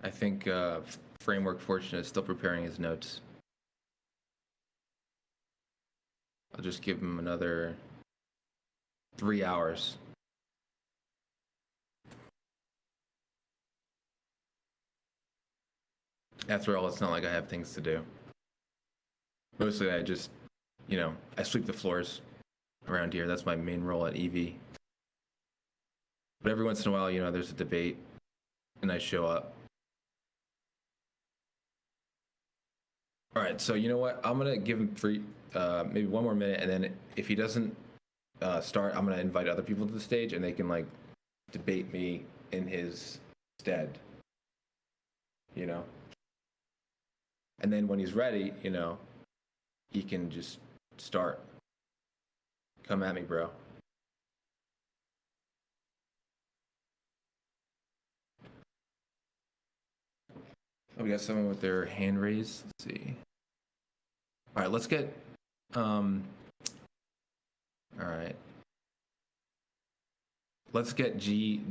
I think Framework Fortune is still preparing his notes. I'll just give him another 3 hours. After all, it's not like I have things to do. Mostly I just, I sweep the floors around here. That's my main role at EV. But every once in a while, there's a debate and I show up. All right, so you know what? I'm going to give him maybe 1 more minute, and then if he doesn't start, I'm going to invite other people to the stage, and they can, debate me in his stead, And then when he's ready, he can just start. Come at me, bro. Oh, we got someone with their hand raised. Let's see. All right, let's get. All right. Let's get G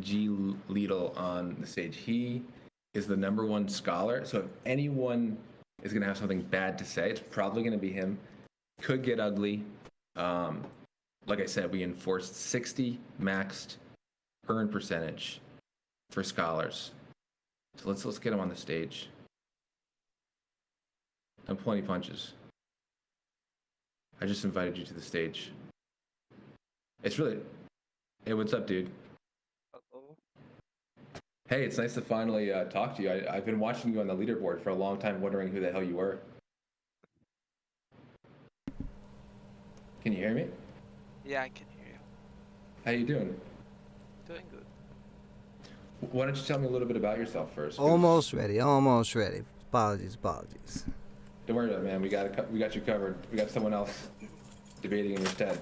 Lidl on the stage. He is the #1 scholar. So if anyone is going to have something bad to say, it's probably going to be him. Could get ugly. Like I said, we enforced 60 maxed earn percentage for scholars. So let's get him on the stage. And plenty punches. I just invited you to the stage. It's really. Hey, what's up, dude? Hello. Hey, it's nice to finally talk to you. I've been watching you on the leaderboard for a long time, wondering who the hell you were. Can you hear me? Yeah, I can hear you. How you doing? Doing good. Why don't you tell me a little bit about yourself first? Almost ready. Apologies. Don't worry about it, man. We got you covered. We got someone else debating in your stead.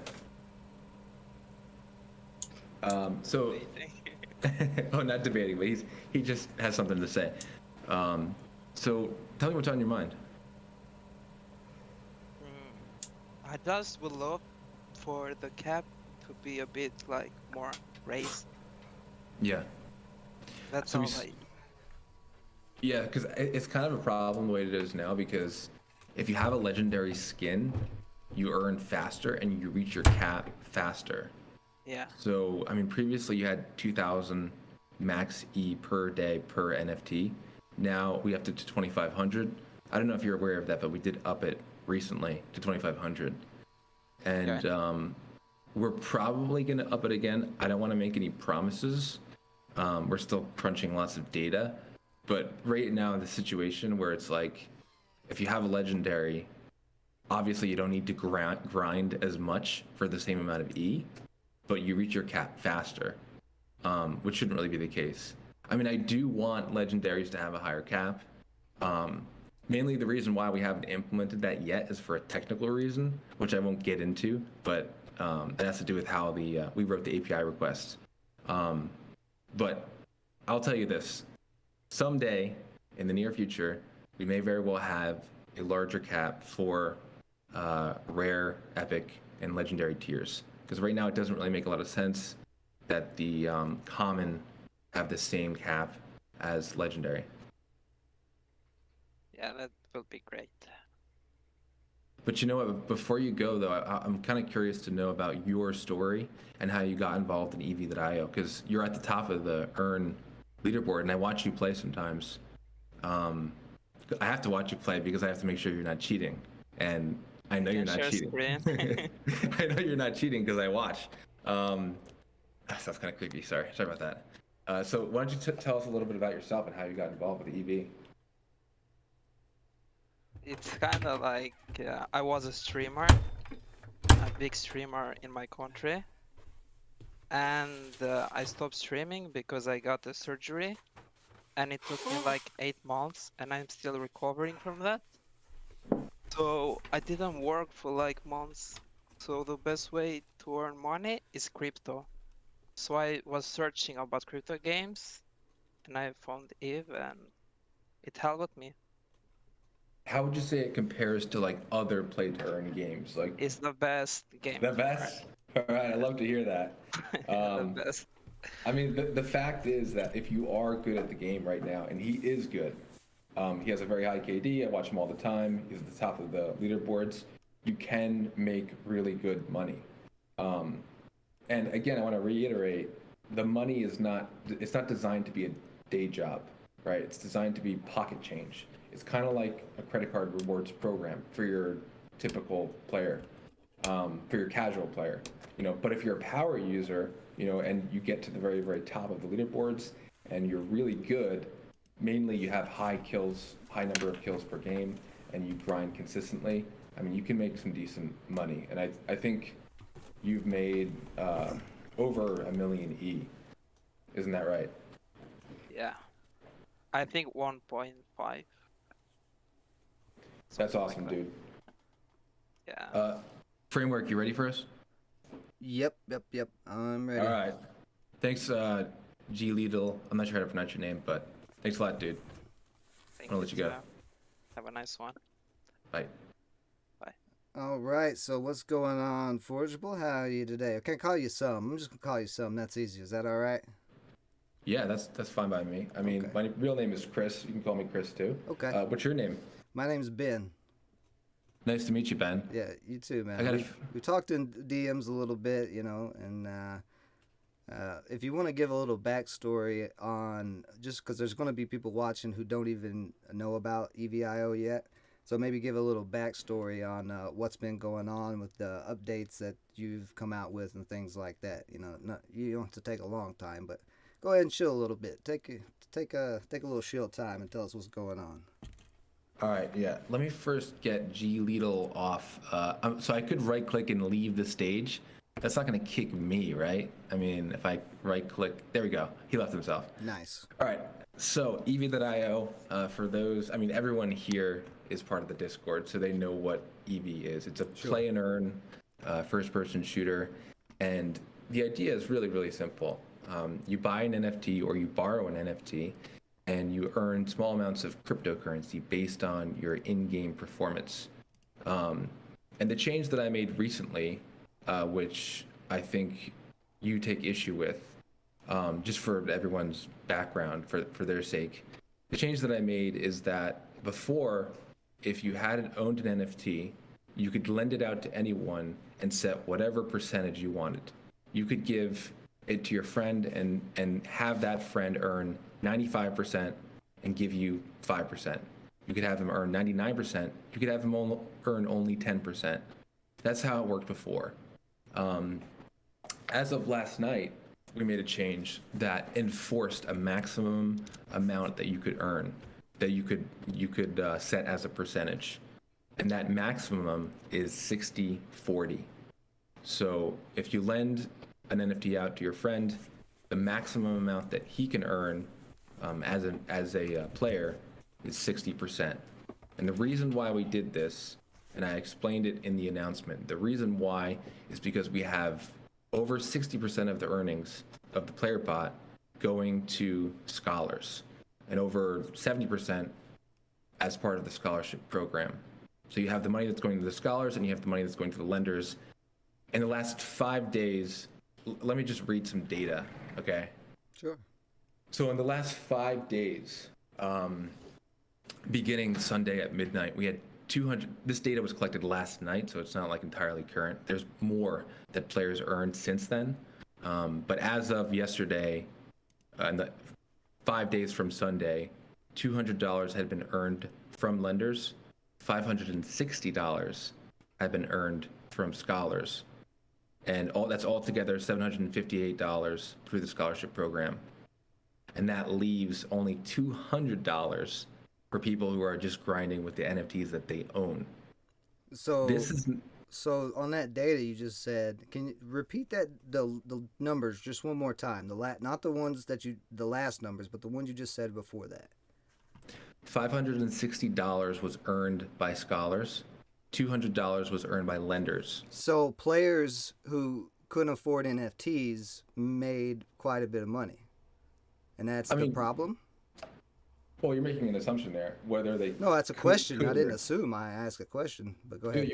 So, oh, not debating, but he just has something to say. So tell me what's on your mind. I just would love for the cap to be a bit more raised. Yeah. That's So all. Yeah, because it's kind of a problem the way it is now, because if you have a legendary skin, you earn faster and you reach your cap faster. Yeah. So, I mean, previously you had 2,000 max E per day per NFT. Now we upped it to 2,500. I don't know if you're aware of that, but we did up it recently to 2,500. And Okay. we're probably going to up it again. I don't want to make any promises. We're still crunching lots of data. But right now, the situation where it's like, if you have a legendary, obviously you don't need to grind as much for the same amount of E, but you reach your cap faster, which shouldn't really be the case. I mean, I do want legendaries to have a higher cap. Mainly the reason why we haven't implemented that yet is for a technical reason, which I won't get into, but it has to do with how we wrote the API request. But I'll tell you this. Someday, in the near future, we may very well have a larger cap for rare, epic, and legendary tiers. Because right now it doesn't really make a lot of sense that the common have the same cap as legendary. Yeah, that will be great. But you know what, before you go though, I'm kind of curious to know about your story and how you got involved in EV.io, because you're at the top of the earn leaderboard and I watch you play sometimes. I have to watch you play because I have to make sure you're not cheating, and I know you're not cheating. I know you're not cheating because I watch. That sounds kind of creepy. Sorry about that. So why don't you tell us a little bit about yourself and how you got involved with EV? It's kind of like I was a streamer, a big streamer in my country, and I stopped streaming because I got a surgery, and it took me 8 months, and I'm still recovering from that. So I didn't work for months. So the best way to earn money is crypto. So I was searching about crypto games, and I found EVE, and it helped me. How would you say it compares to other play to earn games? It's the best game. The best? All right, I love to hear that. The best. I mean, the fact is that if you are good at the game right now, and he is good, he has a very high KD. I watch him all the time. He's at the top of the leaderboards. You can make really good money. And again, I want to reiterate, the money is not, it's not designed to be a day job, right? It's designed to be pocket change. It's kind of like a credit card rewards program for your typical player, for your casual player, but if you're a power user, and you get to the very, very top of the leaderboards and you're really good, mainly you have high number of kills per game, and you grind consistently, I mean, you can make some decent money. And I think you've made over $1 million E. Isn't that right? Yeah. I think 1.5. That's something awesome, like that. dude. Yeah. Framework, you ready for us? Yep. I'm ready. All right. Thanks, G. Lidl. I'm not sure how to pronounce your name, but thanks a lot, dude. Thank I'll let you go. too. Have a nice one. Bye. All right, so what's going on, Forgeable? How are you today? I can't call you some. I'm just gonna call you some. That's easy. Is that all right? Yeah, that's fine by me. I mean, Okay. my real name is Chris. You can call me Chris too. Okay. What's your name? My name's Ben. Nice to meet you, Ben. Yeah, you too, man. I gotta We talked in DMs a little bit, and if you want to give a little backstory on, just because there's going to be people watching who don't even know about EVIO yet, so maybe give a little backstory on what's been going on with the updates that you've come out with and things like that. You don't have to take a long time, but go ahead and chill a little bit. Take a little chill time and tell us what's going on. All right, yeah. Let me first get G. Lidl off. So I could right-click and leave the stage. That's not going to kick me, right? I mean, if I right-click, there we go. He left himself. Nice. All right. So EV.io, for those, I mean, everyone here is part of the Discord, so they know what EV is. It's a play and earn first-person shooter, and the idea is really, really simple. You buy an NFT or you borrow an NFT, and you earn small amounts of cryptocurrency based on your in-game performance. And the change that I made recently, which I think you take issue with, just for everyone's background, for their sake, the change that I made is that before, if you had owned an NFT, you could lend it out to anyone and set whatever percentage you wanted. You could give it to your friend and have that friend earn 95% and give you 5%. You could have him earn 99%. You could have him earn only 10%. That's how it worked before. As of last night, we made a change that enforced a maximum amount that you could earn, that you could set as a percentage. And that maximum is 60-40. So if you lend an NFT out to your friend, the maximum amount that he can earn as a player is 60%. And the reason why we did this, and I explained it in the announcement, the reason why is because we have over 60% of the earnings of the player pot going to scholars, and over 70% as part of the scholarship program. So you have the money that's going to the scholars, and you have the money that's going to the lenders. In the last 5 days, let me just read some data, okay? Sure. So in the last 5 days, beginning Sunday at midnight, we had 200. This data was collected last night, so it's not like entirely current. There's more that players earned since then. But as of yesterday, in the 5 days from Sunday, $200 had been earned from lenders, $560 had been earned from scholars, and that's altogether $758 through the scholarship program. And that leaves only $200 for people who are just grinding with the NFTs that they own. So This is So on that data you just said, can you repeat that the numbers just one more time? Not the ones that the last numbers, but the ones you just said before that. $560 was earned by scholars. $200 was earned by lenders. So players who couldn't afford NFTs made quite a bit of money, and that's the problem. Well, you're making an assumption there. Whether they No, that's a could, question. I could didn't or assume. I asked a question, but go you, ahead.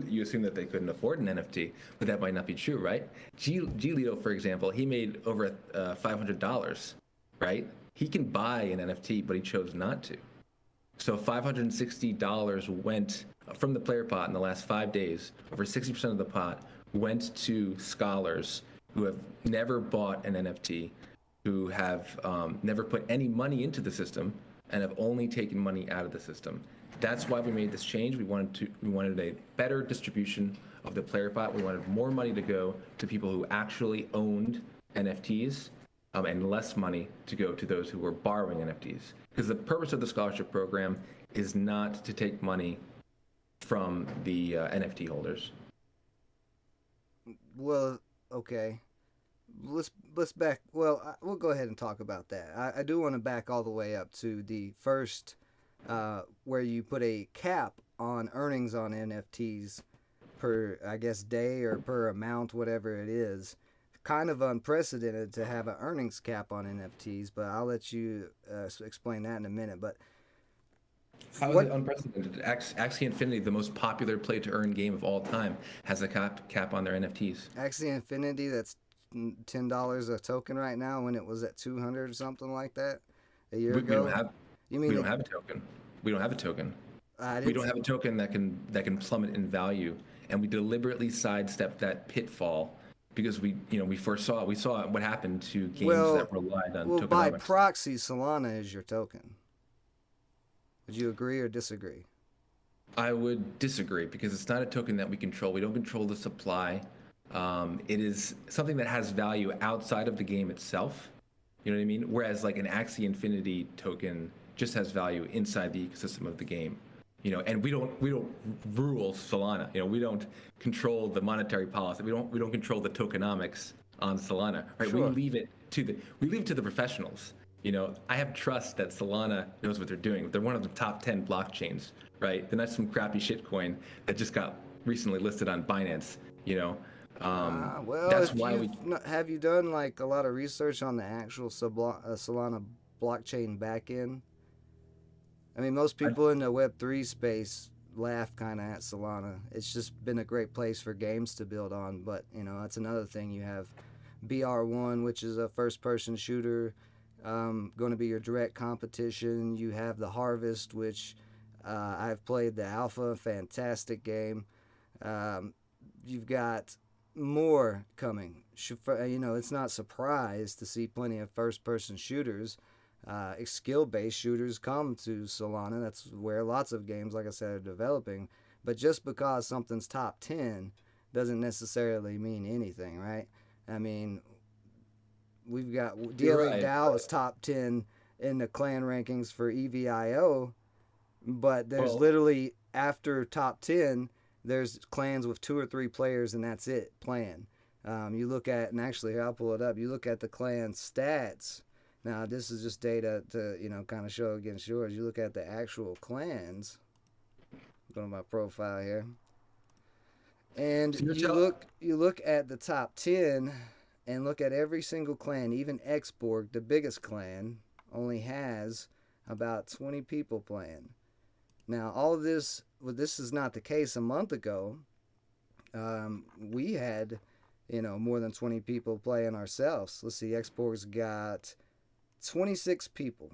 you assume that they couldn't afford an NFT, but that might not be true, right? Lito, for example, he made over $500, right? He can buy an NFT, but he chose not to. So $560 went from the player pot in the last 5 days. Over 60% of the pot went to scholars who have never bought an NFT, who have never put any money into the system, and have only taken money out of the system. That's why we made this change. We wanted a better distribution of the player pot. We wanted more money to go to people who actually owned NFTs, and less money to go to those who were borrowing NFTs. Because the purpose of the scholarship program is not to take money from the NFT holders. Well, okay. Let's back. Well, we'll go ahead and talk about that. I do want to back all the way up to the first, where you put a cap on earnings on NFTs per, I guess, day or per amount, whatever it is. Kind of unprecedented to have an earnings cap on NFTs, but I'll let you explain that in a minute. But How is what? it unprecedented? Axie Infinity, the most popular play-to-earn game of all time, has a cap on their NFTs. Axie Infinity, that's $10 a token right now, when it was at 200 or something like that a year We ago. don't have. You mean We don't have a token. We don't have a token. I We didn't don't have a token that can plummet in value, and we deliberately sidestepped that pitfall because we saw what happened to games Well, that relied on well, by tokenomics. proxy, Solana is your token. Would you agree or disagree? I would disagree because it's not a token that we control. We don't control the supply. It is something that has value outside of the game itself. You know what I mean? Whereas like an Axie Infinity token just has value inside the ecosystem of the game. And we don't rule Solana. We don't control the monetary policy. We don't control the tokenomics on Solana. Right? Sure. We leave it to the professionals. I have trust that Solana knows what they're doing. They're one of the top 10 blockchains, right? They're not some crappy shitcoin that just got recently listed on Binance. Well, That's why have you done like a lot of research on the actual Solana blockchain backend? I mean, most people in the Web3 space laugh kind of at Solana. It's just been a great place for games to build on, but that's another thing. You have BR1, which is a first-person shooter, going to be your direct competition. You have the Harvest, which I've played the alpha, fantastic game. You've got more coming. It's not surprised to see plenty of first-person shooters. Skill-based shooters come to Solana. That's where lots of games, like I said, are developing. But just because something's top 10 doesn't necessarily mean anything, right? I mean, we've got DLA DAO is top 10 in the clan rankings for EVIO, but there's literally, after top 10, there's clans with 2 or 3 players, and that's it, playing. You look at, and actually, here, I'll pull it up. You look at the clan stats. Now, this is just data to, kind of show against yours. You look at the actual clans. Go to my profile here. And you look at the top 10 and look at every single clan. Even Xborg, the biggest clan, only has about 20 people playing. Now, all of this, this is not the case a month ago. We had, more than 20 people playing ourselves. Let's see, Xborg's got 26 people,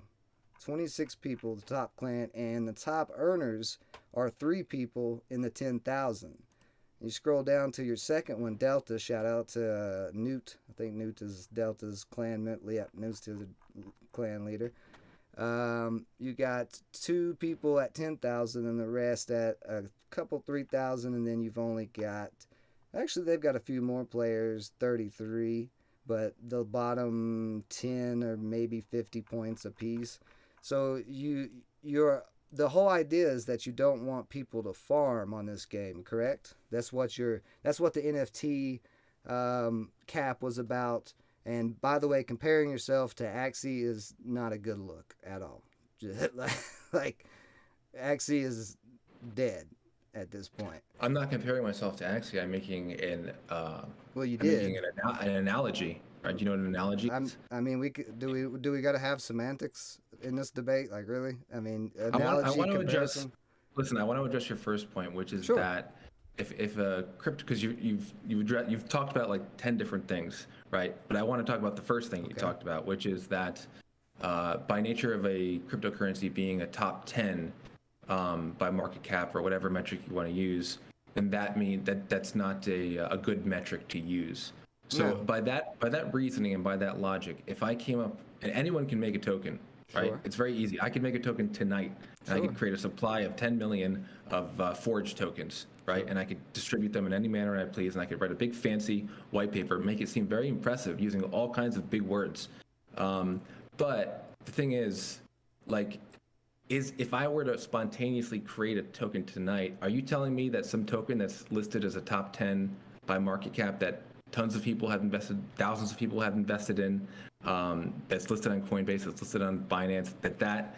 the top clan, and the top earners are 3 people in the 10,000. You scroll down to your second one, Delta. Shout out to Newt. I think Newt is Delta's clan. Newt's the clan leader. You got 2 people at 10,000 and the rest at a couple 3,000, and then you've only got, actually they've got a few more players, 33. But the bottom 10 or maybe 50 points apiece. So the whole idea is that you don't want people to farm on this game, correct? That's what the NFT cap was about. And by the way, comparing yourself to Axie is not a good look at all. Like Axie is dead at this point. I'm not comparing myself to Axie. I'm making an Making an analogy. Right? Do you know what an analogy is? I mean, do we got to have semantics in this debate? Like, really? I mean, I analogy, want to address. comparison. Listen, I want to address your first point, which is Sure. that if a crypto, because you've talked about like 10 different things, right? But I want to talk about the first thing you talked about, which is that by nature of a cryptocurrency being a top 10 by market cap or whatever metric you want to use, then that's not a good metric to use. So by that reasoning and by that logic, if I came up, and anyone can make a token, right? Sure. It's very easy. I could make a token tonight, and I could create a supply of 10 million of forged tokens, right? And I could distribute them in any manner I please, and I could write a big fancy white paper, make it seem very impressive using all kinds of big words. But the thing is, like, if I were to spontaneously create a token tonight, are you telling me that some token that's listed as a top 10 by market cap that tons of people have invested, thousands of people have invested in, that's listed on Coinbase, that's listed on Binance, that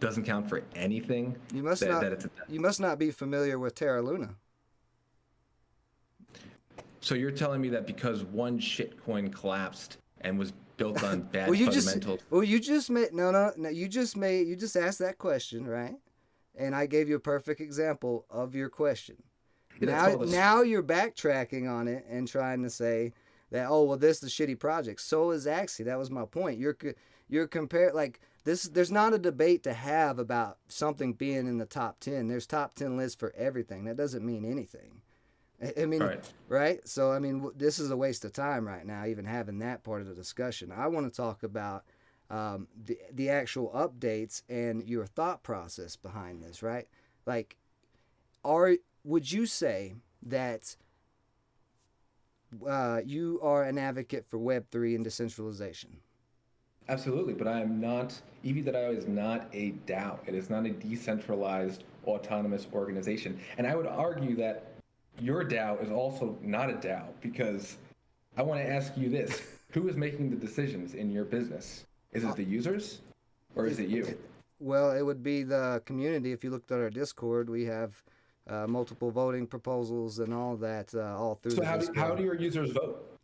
doesn't count for anything? You must not be familiar with Terra Luna. So you're telling me that because one shitcoin collapsed and was built on bad You fundamentals? just asked that question, right? And I gave you a perfect example of your question. Now you're backtracking on it and trying to say that, oh, well, this is a shitty project. So is Axie. That was my point. You're comparing, like, this. There's not a debate to have about something being in the top 10. There's top 10 lists for everything. That doesn't mean anything. I mean, right? So, I mean, this is a waste of time right now, even having that part of the discussion. I want to talk about the actual updates and your thought process behind this, right? Like, would you say that you are an advocate for Web3 and decentralization? Absolutely, but I am not. EV.io is not a DAO. It is not a decentralized autonomous organization. And I would argue that your DAO is also not a DAO, because I want to ask you this. Who is making the decisions in your business? Is it the users or is it you? Well, it would be the community. If you looked at our Discord, we have multiple voting proposals and all that all through the Discord. So how do your users vote?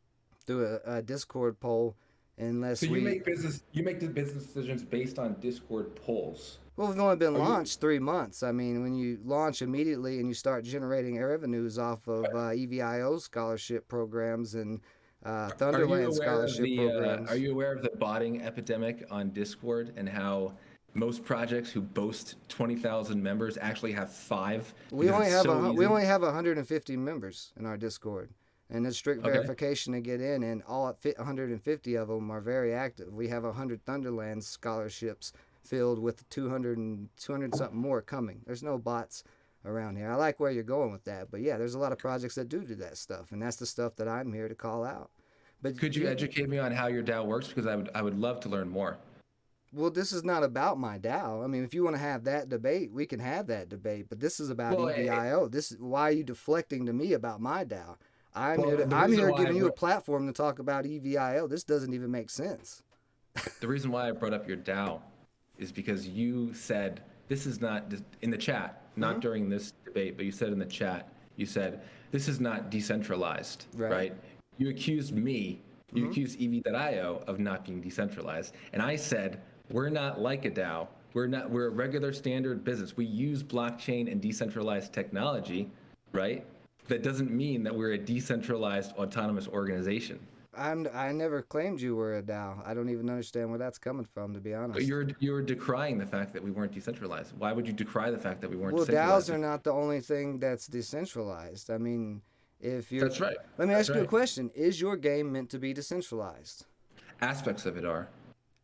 Through a Discord poll. So you make the business decisions based on Discord polls. Well, we've only been launched 3 months. I mean, when you launch immediately and you start generating revenues off of EVIO scholarship programs and Thunderland scholarship programs. Are you aware of the botting epidemic on Discord and how most projects who boast 20,000 members actually have 5? We only have 150 members in our Discord. And there's strict verification to get in, and all 150 of them are very active. We have 100 Thunderland scholarships filled with 200 something more coming. There's no bots around here. I like where you're going with that, but yeah, there's a lot of projects that do that stuff, and that's the stuff that I'm here to call out. But could you educate me on how your DAO works? Because I would love to learn more. Well, this is not about my DAO. I mean, if you want to have that debate, we can have that debate, but this is about EVIO. Why are you deflecting to me about my DAO? I'm here giving you a platform to talk about EVIO. This doesn't even make sense. The reason why I brought up your DAO is because you said this is not in the chat, not during this debate, but you said in the chat, you said this is not decentralized, right? You accused me, you accused EV.io of not being decentralized, and I said we're not like a DAO. We're a regular standard business. We use blockchain and decentralized technology, right? That doesn't mean that we're a decentralized autonomous organization. I never claimed you were a DAO. I don't even understand where that's coming from, to be honest. But you're decrying the fact that we weren't decentralized. Why would you decry the fact that we weren't decentralized? Decentralized? Well, DAOs are not the only thing that's decentralized. I mean, if you're... That's right. Let me ask you a question. Is your game meant to be decentralized? Aspects of it are.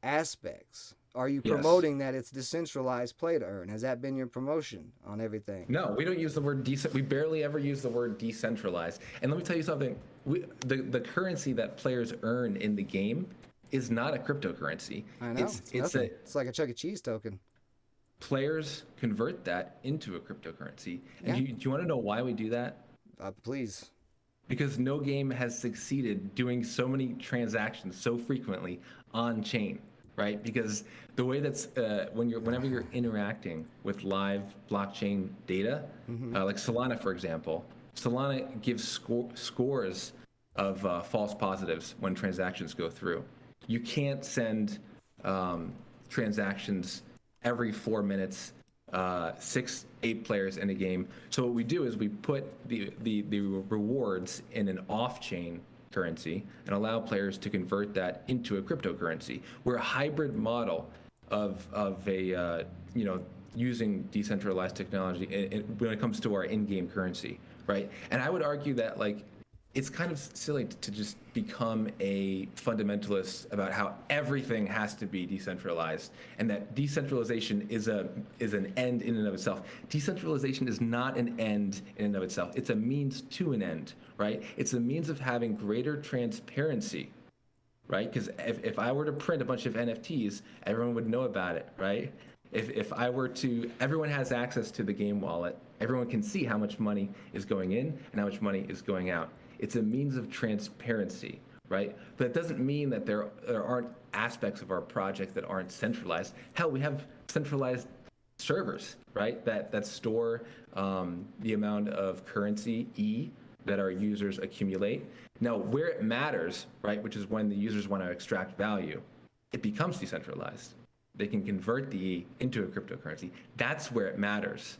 Aspects. Are you promoting that it's decentralized play to earn? Has that been your promotion on everything? No, we don't use the word we barely ever use the word decentralized. And let me tell you something. The currency that players earn in the game is not a cryptocurrency. I know. It's like a Chuck E. Cheese token. Players convert that into a cryptocurrency. And do you want to know why we do that? Please. Because no game has succeeded doing so many transactions so frequently on chain. Right, because the way that's whenever you're interacting with live blockchain data, like Solana, for example, Solana gives scores of false positives when transactions go through. You can't send transactions every 4 minutes, 6-8 players in a game. So what we do is we put the rewards in an off-chain currency and allow players to convert that into a cryptocurrency. We're a hybrid model of a using decentralized technology when it comes to our in-game currency, right? And I would argue that like it's kind of silly to just become a fundamentalist about how everything has to be decentralized and that decentralization is an end in and of itself. Decentralization is not an end in and of itself. It's a means to an end, right? It's a means of having greater transparency, right? Because if I were to print a bunch of NFTs, everyone would know about it, right? If I were to, everyone has access to the game wallet. Everyone can see how much money is going in and how much money is going out. It's a means of transparency, right? But it doesn't mean that there aren't aspects of our project that aren't centralized. Hell, we have centralized servers, right? That store the amount of currency E that our users accumulate. Now, where it matters, right, which is when the users want to extract value, it becomes decentralized. They can convert the E into a cryptocurrency. That's where it matters.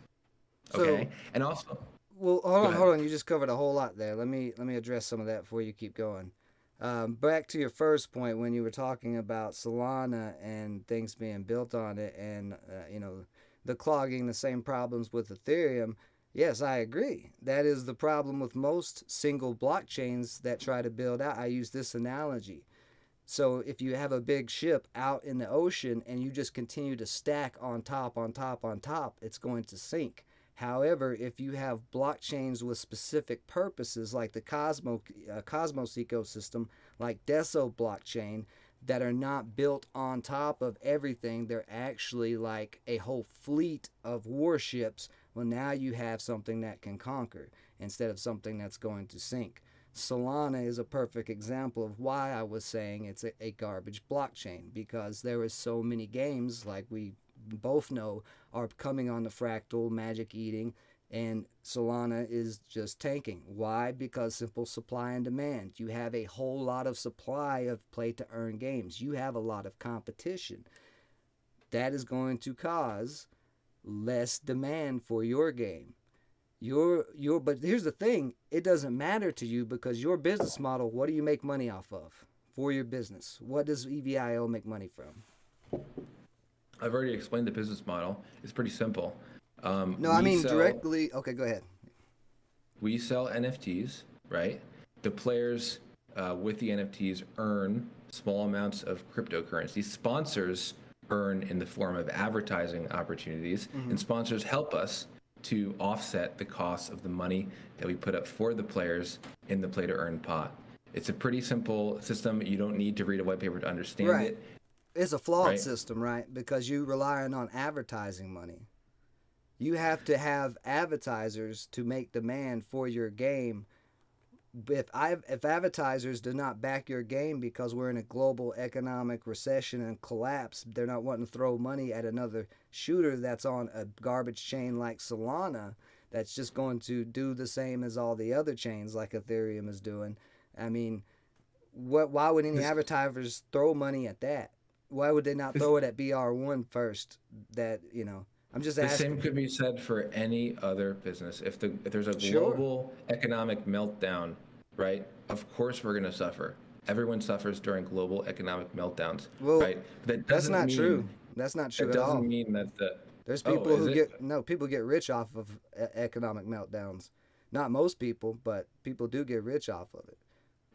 Okay, and also. Well, hold on. You just covered a whole lot there. Let me address some of that before you keep going. Back to your first point when you were talking about Solana and things being built on it, and the clogging, the same problems with Ethereum. Yes, I agree. That is the problem with most single blockchains that try to build out. I use this analogy. So if you have a big ship out in the ocean and you just continue to stack on top, on top, on top, it's going to sink. However, if you have blockchains with specific purposes like the Cosmos ecosystem, like Deso blockchain, that are not built on top of everything, they're actually like a whole fleet of warships, well, now you have something that can conquer instead of something that's going to sink. Solana is a perfect example of why I was saying it's a garbage blockchain, because there is so many games, like we both know, are coming on the fractal magic eating, and Solana is just tanking. Why? Because simple supply and demand. You have a whole lot of supply of play to earn games. You have a lot of competition. That is going to cause less demand for your game. But here's the thing, it doesn't matter to you, because your business model, what do you make money off of for your business? What does EVIO make money from? I've already explained the business model. It's pretty simple. No, I mean directly. Okay, go ahead. We sell NFTs, right? The players with the NFTs earn small amounts of cryptocurrency. Sponsors earn in the form of advertising opportunities, and sponsors help us to offset the costs of the money that we put up for the players in the play to earn pot. It's a pretty simple system. You don't need to read a white paper to understand it. It's a flawed system, right? Because you're relying on advertising money. You have to have advertisers to make demand for your game. If advertisers do not back your game because we're in a global economic recession and collapse, they're not wanting to throw money at another shooter that's on a garbage chain like Solana, that's just going to do the same as all the other chains like Ethereum is doing. I mean, why would any advertisers throw money at that? Why would they not throw it at BR1 first? I'm just asking. The same could be said for any other business. If there's a global economic meltdown, right? Of course we're going to suffer. Everyone suffers during global economic meltdowns, right? But that's not true. That's not true at all. It doesn't mean that there's people people get rich off of economic meltdowns. Not most people, but people do get rich off of it.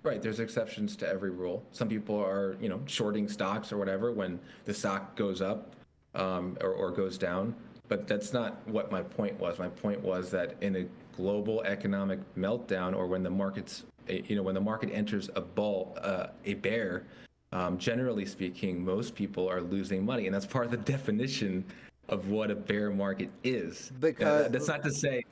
Right, there's exceptions to every rule. Some people are, shorting stocks or whatever when the stock goes up or goes down. But that's not what my point was. My point was that in a global economic meltdown, or when the when the market enters a bear, generally speaking, most people are losing money, and that's part of the definition of what a bear market is. Because that's not to say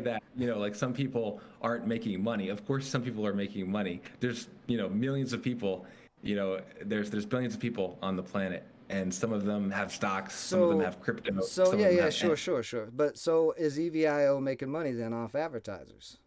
that like some people aren't making money. Of course, some people are making money. There's millions of people. There's billions of people on the planet, and some of them have stocks, some of them have crypto. Sure. But so is EVIO making money then off advertisers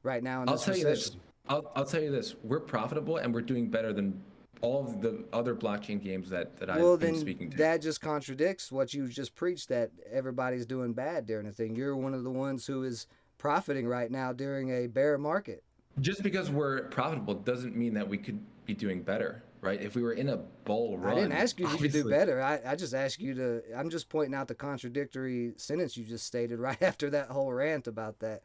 right now in this recession? I'll tell you this. We're profitable, and we're doing better than all of the other blockchain games that Well, I've been then speaking to. that just contradicts what you just preached, that everybody's doing bad during the thing. You're one of the ones who is profiting right now during a bear market. Just because we're profitable doesn't mean that we could be doing better, right? If we were in a bull run, I didn't ask you if you could do obviously- better. I just asked you to. I'm just pointing out the contradictory sentence you just stated right after that whole rant about that.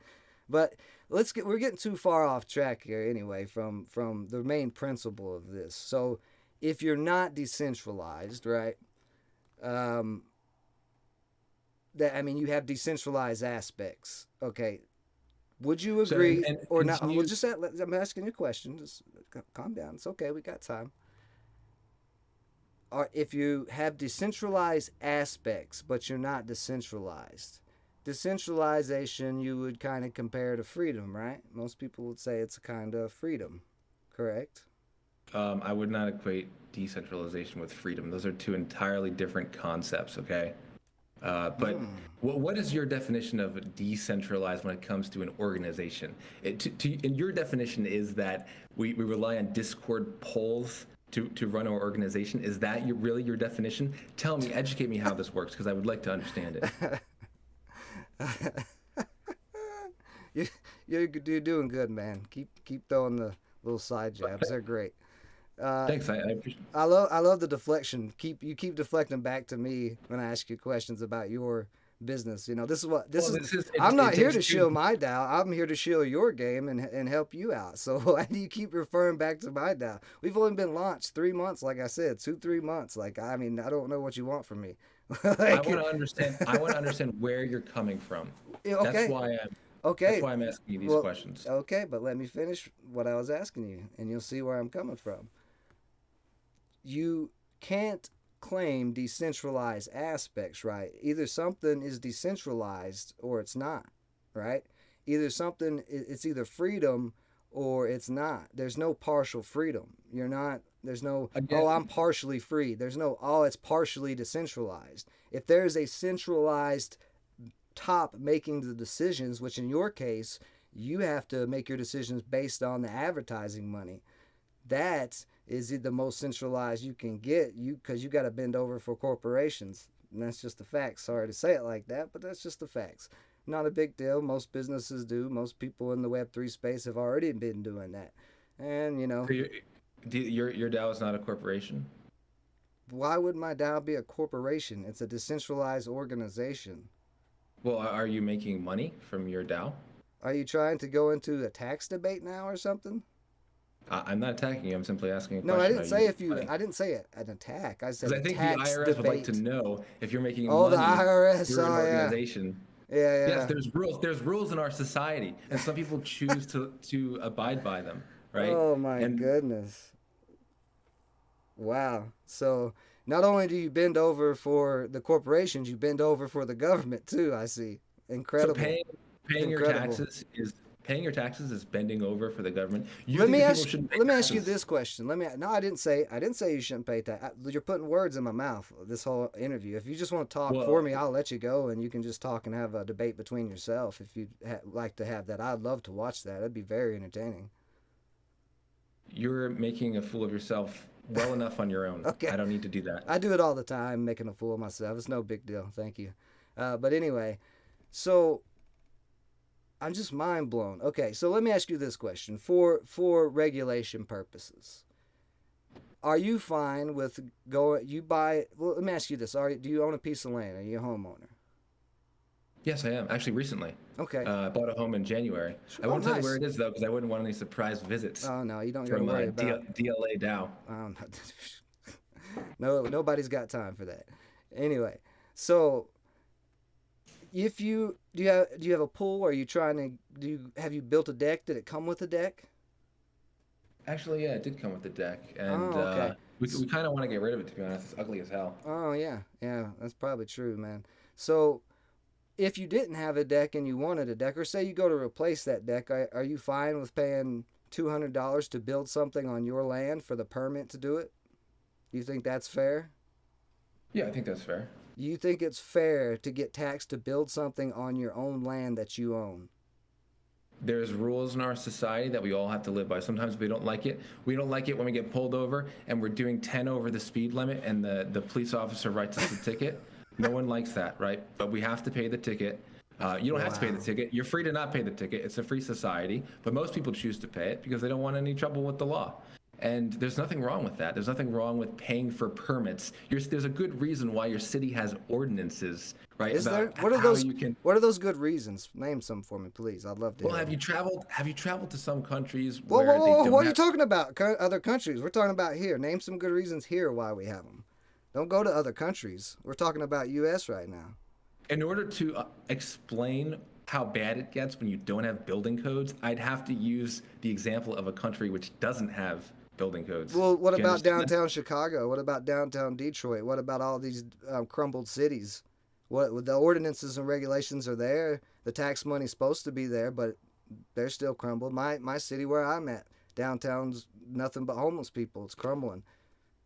But we're getting too far off track here anyway from the main principle of this. So if you're not decentralized, right? You have decentralized aspects. Okay. Would you So, agree and or not? continue- I'm asking you a question. Just calm down. It's okay. We got time. Or if you have decentralized aspects, but you're not decentralized. Decentralization, you would kind of compare to freedom, right? Most people would say it's a kind of freedom, correct? I would not equate decentralization with freedom. Those are two entirely different concepts, okay? But what is your definition of decentralized when it comes to an organization? In your definition is that we rely on Discord polls to run our organization. Is that really your definition? Tell me, educate me how this works, because I would like to understand it. You're doing good, man. Keep throwing the little side jabs. They're great. Thanks, I appreciate it. I love the deflection. You keep deflecting back to me when I ask you questions about your business. This is I'm not here to shill my DAO. I'm here to shill your game and help you out. So why do you keep referring back to my DAO? We've only been launched 3 months, like I said, 3 months. I don't know what you want from me. I want to understand. I want to understand where you're coming from. Okay. That's why I'm asking you these questions. Okay, but let me finish what I was asking you, and you'll see where I'm coming from. You can't claim decentralized aspects, right? Either something is decentralized or it's not, right? It's either freedom or it's not. There's no partial freedom. There's no, Again, I'm partially free. There's no, it's partially decentralized. If there's a centralized top making the decisions, which in your case, you have to make your decisions based on the advertising money. That is the most centralized you can get, because you got to bend over for corporations. And that's just the facts. Sorry to say it like that, but that's just the facts. Not a big deal. Most businesses do. Most people in the Web3 space have already been doing that. And, So your DAO is not a corporation? Why would my DAO be a corporation? It's a decentralized organization. Well, are you making money from your DAO? Are you trying to go into a tax debate now or something? I'm not attacking you. I'm simply asking a No, question. I didn't say an attack. I said Because I think the tax IRS debate. would like to know if you're making Oh, money the IRS. through an Oh, yeah. organization. Yeah. Yes, there's rules. There's rules in our society, and some people choose to abide by them, right? Oh my goodness. Wow. So not only do you bend over for the corporations, you bend over for the government too. I see. Incredible. So paying your Incredible. taxes is bending over for the government. Let me ask you this question. I didn't say you shouldn't pay tax. You're putting words in my mouth this whole interview. If you just want to talk for me, I'll let you go, and you can just talk and have a debate between yourself if you'd like to have that. I'd love to watch that. That'd be very entertaining. You're making a fool of yourself well enough on your own. Okay. I don't need to do that. I do it all the time, making a fool of myself. It's no big deal. Thank you. But anyway, so I'm just mind blown. Okay, so let me ask you this question. For regulation purposes, are you fine with let me ask you this. Do you own a piece of land? Are you a homeowner? Yes, I am. Actually, recently. Okay. I bought a home in January. I won't tell you where it is, though, because I wouldn't want any surprise visits. Oh, no, you don't got to from worry my about DLA DAO. No, nobody's got time for that. Anyway, so if you do you have a pool? Are you have you built a deck? Did it come with a deck? Actually, yeah, it did come with the deck, and okay. we kind of want to get rid of it, to be honest. It's ugly as hell. Oh yeah, that's probably true, man. So if you didn't have a deck and you wanted a deck, or say you go to replace that deck, are you fine with paying $200 to build something on your land for the permit to do it? You think that's fair? Yeah, I think that's fair. You think it's fair to get taxed to build something on your own land that you own? there's rules in our society that we all have to live by. Sometimes we don't like it. We don't like it when we get pulled over and we're doing 10 over the speed limit and the police officer writes us a ticket. No one likes that, right? But we have to pay the ticket. You don't have to pay the ticket. You're free to not pay the ticket. It's a free society. But most people choose to pay it because they don't want any trouble with the law. And there's nothing wrong with that. There's nothing wrong with paying for permits. There's a good reason why your city has ordinances, right? Is there? What are those good reasons? Name some for me, please. I'd love to. Well, have you traveled to some countries whoa, where whoa, whoa, what are you talking about? Other countries? We're talking about here. Name some good reasons here why we have them. Don't go to other countries. We're talking about U.S. right now. In order to explain how bad it gets when you don't have building codes, I'd have to use the example of a country which doesn't have building codes. Well, what about downtown Chicago? What about downtown Detroit? What about all these crumbled cities? What the ordinances and regulations are there. The tax money's supposed to be there, but they're still crumbled. My city where I'm at, downtown's nothing but homeless people. It's crumbling.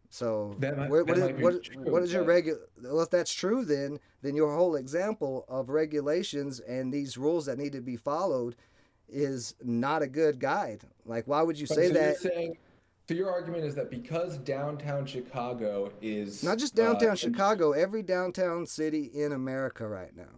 So what is your well, if that's true, then your whole example of regulations and these rules that need to be followed is not a good guide. Like, why would you say that? So your argument is that because downtown Chicago is not just downtown Chicago, every downtown city in America right now.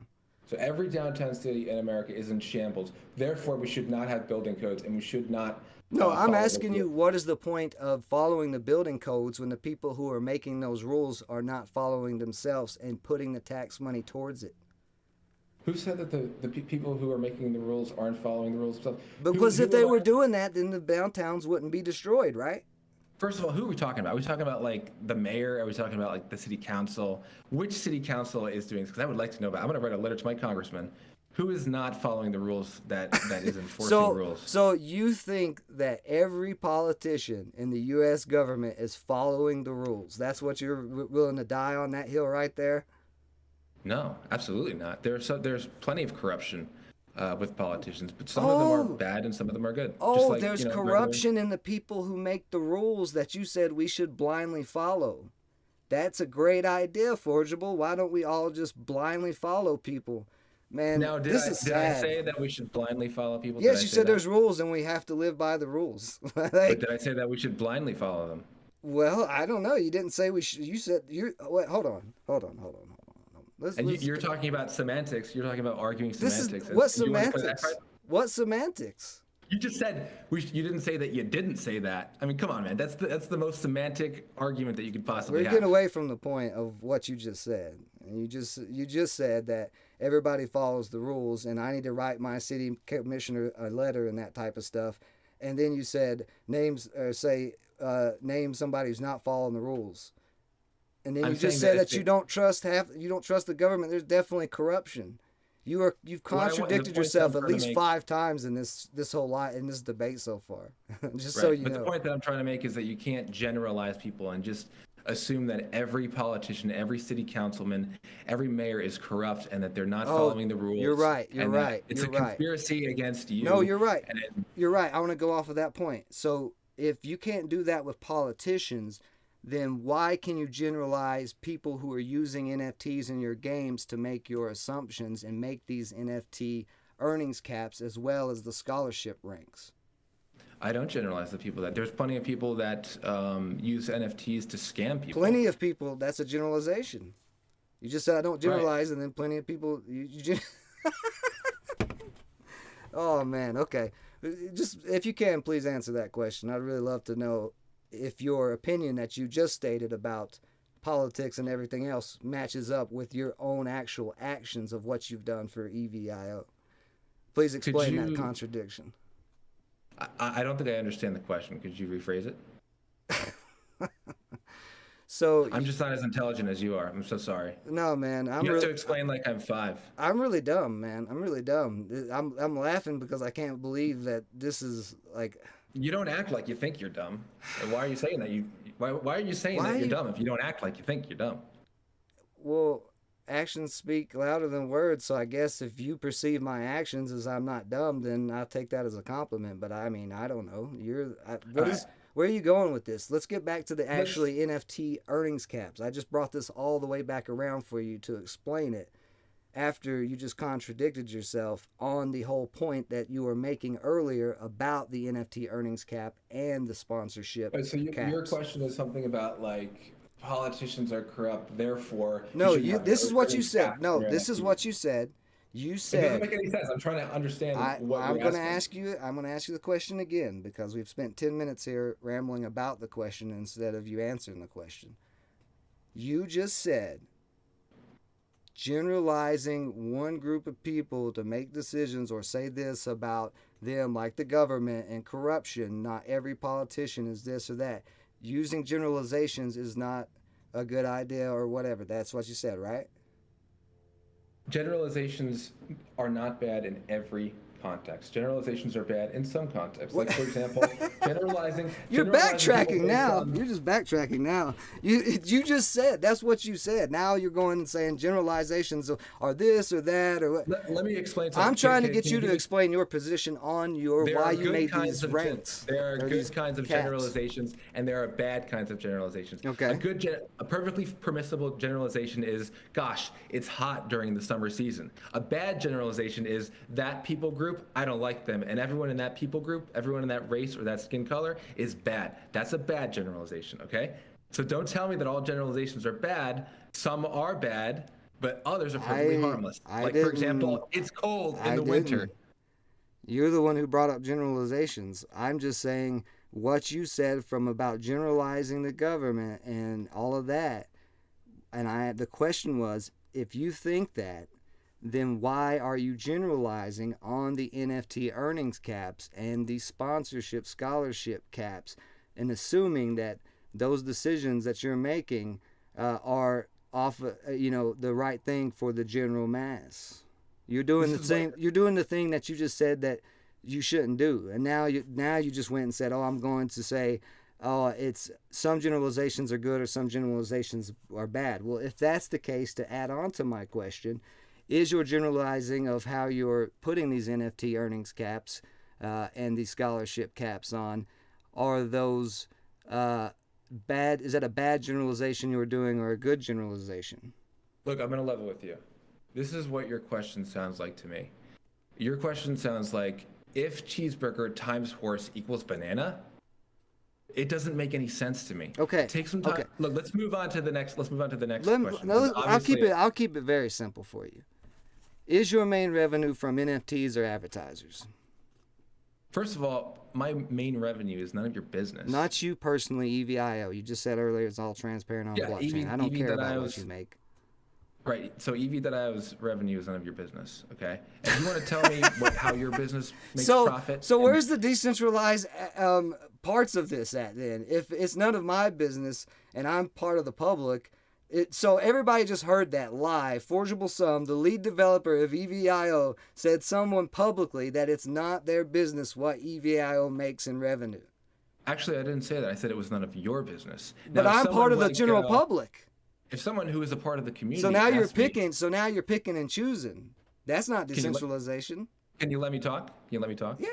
So every downtown city in America is in shambles. Therefore, we should not have building codes, and we should not. No, I'm asking you, what is the point of following the building codes when the people who are making those rules are not following themselves and putting the tax money towards it? Who said that the people who are making the rules aren't following the rules themselves? Because if they were doing that, then the downtowns wouldn't be destroyed, right? First of all, who are we talking about? Are we talking about like the mayor? Are we talking about like the city council? Which city council is doing this? Because I would like to know about. I'm going to write a letter to my congressman. Who is not following the rules that is enforcing rules? So you think that every politician in the U.S. government is following the rules? That's what you're willing to die on that hill right there? No, absolutely not. There's plenty of corruption with politicians, but some of them are bad and some of them are good. Oh, like, there's corruption in the people who make the rules that you said we should blindly follow. That's a great idea, Forgeable. Why don't we all just blindly follow people? Man, now, did I say that we should blindly follow people? Yes, you said there's rules and we have to live by the rules. But did I say that we should blindly follow them? Well, I don't know. You didn't say we should. You said wait, hold on. You're talking about semantics. You're talking about arguing semantics. What semantics? What semantics? You just said you didn't say that you didn't say that. I mean, come on, man. That's the most semantic argument that you could possibly have. We're getting away from the point of what you just said. And you just said that everybody follows the rules, and I need to write my city commissioner a letter and that type of stuff. And then you said name somebody who's not following the rules. And then you just said that you don't trust the government. There's definitely corruption. You've contradicted yourself at least 5 times in this whole lot in this debate so far. Just so you know. But the point that I'm trying to make is that you can't generalize people and just assume that every politician, every city councilman, every mayor is corrupt and that they're not following the rules. You're right. You're right. It's a conspiracy against you. No, you're right. You're right. I want to go off of that point. So if you can't do that with politicians, then why can you generalize people who are using NFTs in your games to make your assumptions and make these NFT earnings caps as well as the scholarship ranks? I don't generalize the people there's plenty of people that use NFTs to scam people. Plenty of people, that's a generalization. You just said I don't generalize, and then plenty of people, oh man, okay. Just, if you can, please answer that question. I'd really love to know if your opinion that you just stated about politics and everything else matches up with your own actual actions of what you've done for EVIO. Please explain that contradiction. I don't think I understand the question. Could you rephrase it? So I'm just not as intelligent as you are. I'm so sorry. No, man. You have to explain like I'm 5. I'm really dumb, man. I'm really dumb. I'm laughing because I can't believe that this is like. You don't act like you think you're dumb. Why are you saying that? Why are you saying that you're dumb if you don't act like you think you're dumb? Well, actions speak louder than words, so I guess if you perceive my actions as I'm not dumb, then I'll take that as a compliment. But I mean, I don't know. Where are you going with this? Let's get back to the NFT earnings caps. I just brought this all the way back around for you to explain it. after you just contradicted yourself on the whole point that you were making earlier about the NFT earnings cap and the sponsorship So caps. your question is something about like politicians are corrupt, therefore No, should have this is what you earnings said. caps No, for this is NFTs. what you said. You It doesn't said make any sense. I'm trying to understand what I'm you're going to asking. ask you. I'm going to ask you the question again because we've spent 10 minutes here rambling about the question instead of you answering the question. You just said generalizing one group of people to make decisions or say this about them, like the government and corruption. Not every politician is this or that. Using generalizations is not a good idea or whatever. That's what you said, right? Generalizations are not bad in every context. Generalizations are bad in some contexts. Like, for example, generalizing. You're generalizing people backtracking based now. on- You're just backtracking now. You just said that's what you said. Now you're going and saying generalizations are this or that or what. Let me explain something. I'm trying to get Can you to give me- explain your position on your There why are you good made kinds these of ranks. There are or these good kinds of caps. generalizations, and there are bad kinds of generalizations. Okay. A perfectly permissible generalization is, gosh, it's hot during the summer season. A bad generalization is that people group, I don't like them, and everyone in that people group, everyone in that race or that skin color is bad. That's a bad generalization, okay? So don't tell me that all generalizations are bad. Some are bad, but others are perfectly harmless. For example, it's cold in the winter. You're the one who brought up generalizations. I'm just saying what you said from about generalizing the government and all of that. And the question was, if you think that, then why are you generalizing on the NFT earnings caps and the sponsorship scholarship caps and assuming that those decisions that you're making are off the right thing for the general mass? You're doing you're doing the thing that you just said that you shouldn't do. And now you just went and said, "Oh, I'm going to say it's some generalizations are good or some generalizations are bad." Well, if that's the case, to add on to my question, is your generalizing of how you're putting these NFT earnings caps and these scholarship caps on, are those bad? Is that a bad generalization you're doing or a good generalization? Look, I'm going to level with you. This is what your question sounds like to me. Your question sounds like, if cheeseburger times horse equals banana, it doesn't make any sense to me. Okay. Take some time. Okay. Look, let's move on to the next question. I'll keep it very simple for you. Is your main revenue from NFTs or advertisers? First of all, my main revenue is none of your business. Not you personally, EVIO. You just said earlier it's all transparent on blockchain. I don't care about what you make. Right. So EV.io's revenue is none of your business. Okay. If you want to tell me how your business makes profit. So where's the decentralized parts of this at then? If it's none of my business and I'm part of the public, so everybody just heard that lie. Forgeable Sum, the lead developer of EVIO, said someone publicly that it's not their business what EVIO makes in revenue. Actually, I didn't say that. I said it was none of your business. But I'm part of the general public. If someone who is a part of the community. So now you're picking. So now you're picking and choosing. That's not decentralization. Can you let me talk? Yeah,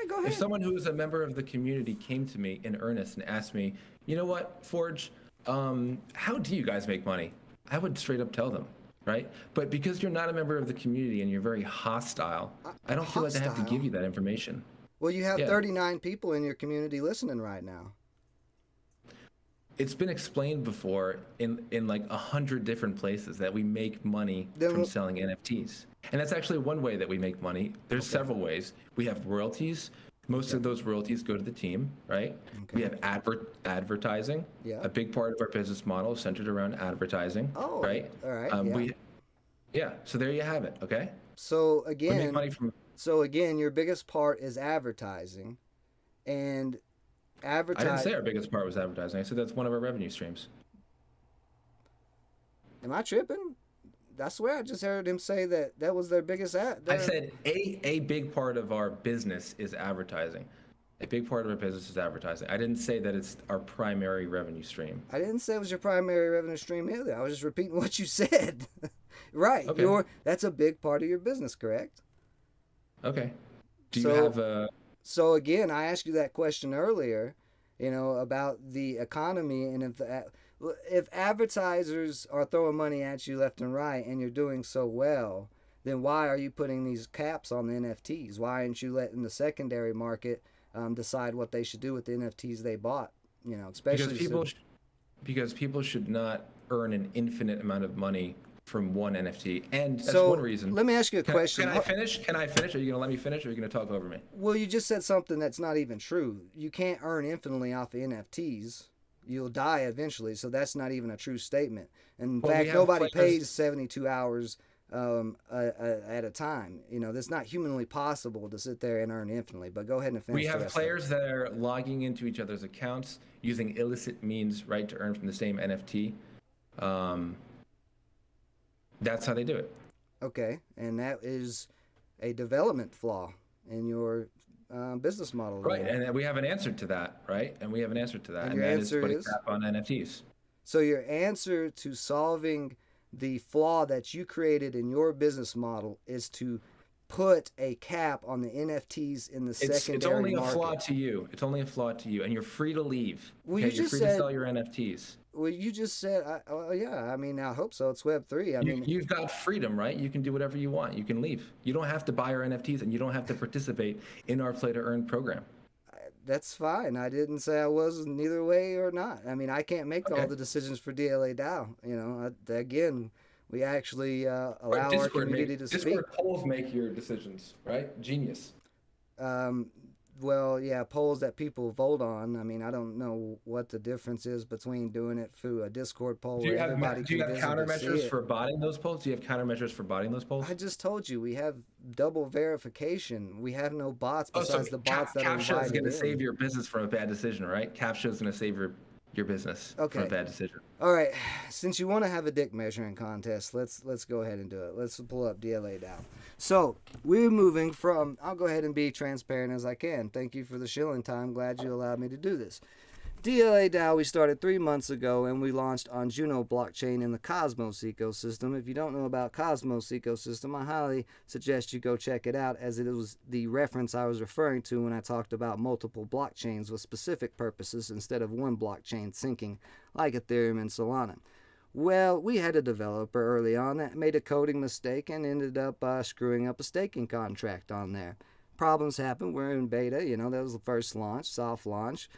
go ahead. If someone who is a member of the community came to me in earnest and asked me, you know what, Forge, how do you guys make money? I would straight up tell them, right? But because you're not a member of the community and you're very hostile, I don't feel like I have to give you that information. Well, you have 39 people in your community listening right now. It's been explained before in like 100 different places that we make money from selling NFTs. And that's actually one way that we make money. There's several ways. We have royalties. Most of those royalties go to the team, right? Okay. We have advertising. Yeah. A big part of our business model is centered around advertising, right? All right. So there you have it, okay? So again, your biggest part is advertising. And I didn't say our biggest part was advertising. I said that's one of our revenue streams. Am I tripping? I swear I just heard him say that was their biggest I said a big part of our business is advertising. A big part of our business is advertising. I didn't say that it's our primary revenue stream. I didn't say it was your primary revenue stream either. I was just repeating what you said. Right. Okay. That's a big part of your business, correct? Okay. Do you have a... So again, I asked you that question earlier, about the economy, and if advertisers are throwing money at you left and right and you're doing so well, then why are you putting these caps on the NFTs? Why aren't you letting the secondary market decide what they should do with the NFTs they bought? You know, especially because people should not earn an infinite amount of money from one NFT, and that's so one reason. let me ask you a question. Can I finish? Can I finish? Are you gonna let me finish, or are you gonna talk over me? Well, you just said something that's not even true. You can't earn infinitely off of NFTs. You'll die eventually, so that's not even a true statement. In fact, nobody pays 72 hours at a time. You know, that's not humanly possible to sit there and earn infinitely. But go ahead and finish. We have players that are logging into each other's accounts using illicit means, right, to earn from the same NFT. That's how they do it. Okay, and that is a development flaw in your business model. Right, and we have an answer to that, right? And we have an answer to that, and that is putting a cap on NFTs. So your answer to solving the flaw that you created in your business model is to put a cap on the NFTs in the secondary It's only market. a flaw to you. It's only a flaw to you, and you're free to leave. Well, okay? you just you're free said, to sell your NFTs. Well, you just said, yeah. I mean, I hope so. It's Web3. I mean, you've got freedom, right? You can do whatever you want. You can leave. You don't have to buy our NFTs, and you don't have to participate in our Play to Earn program. That's fine. I didn't say I was neither way or not. I mean, I can't make all the decisions for DLA DAO. You know, again, we actually allow our community to speak. Discord polls make your decisions, right? Genius. Well, yeah, polls that people vote on. I mean, I don't know what the difference is between doing it through a Discord poll where everybody can visit and see it. Do you have countermeasures for botting those polls? Do you have countermeasures for botting those polls? I just told you we have double verification. We have no bots besides the bots that are invited in. CAPTCHA is going to save your business from a bad decision, right? CAPTCHA is going to save your business from a bad decision. All right. Since you want to have a dick measuring contest, let's go ahead and do it. Let's pull up DLA down. So we're moving from. I'll go ahead and be transparent as I can. Thank you for the shilling time. Glad you allowed me to do this. DLA DAO we started 3 months ago, and we launched on Juno blockchain in the Cosmos ecosystem. If you don't know about Cosmos ecosystem, I highly suggest you go check it out, as it was the reference I was referring to when I talked about multiple blockchains with specific purposes instead of one blockchain syncing like Ethereum and Solana. Well, we had a developer early on that made a coding mistake and ended up screwing up a staking contract on there. Problems happen. We're in beta. You know, that was the first launch, soft launch.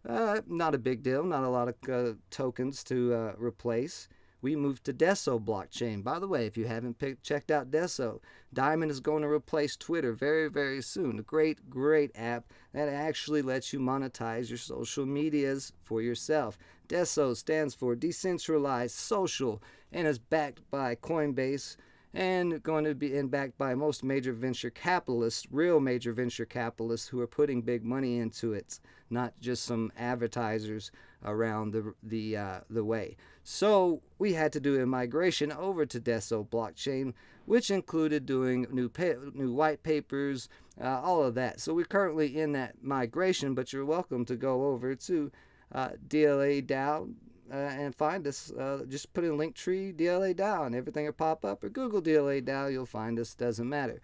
Not a big deal. Not a lot of tokens to replace. We moved to Deso blockchain. By the way, if you haven't checked out Deso, Diamond is going to replace Twitter very, very soon. A great, great app that actually lets you monetize your social medias for yourself. Deso stands for Decentralized Social and is backed by Coinbase and going to be backed by most major venture capitalists, real major venture capitalists who are putting big money into it, not just some advertisers around the way. So we had to do a migration over to Deso blockchain, which included doing new white papers, all of that. So we're currently in that migration, but you're welcome to go over to DLA DAO and find us. Just put in Linktree DLA DAO and everything will pop up, or Google DLA DAO, you'll find us. Doesn't matter.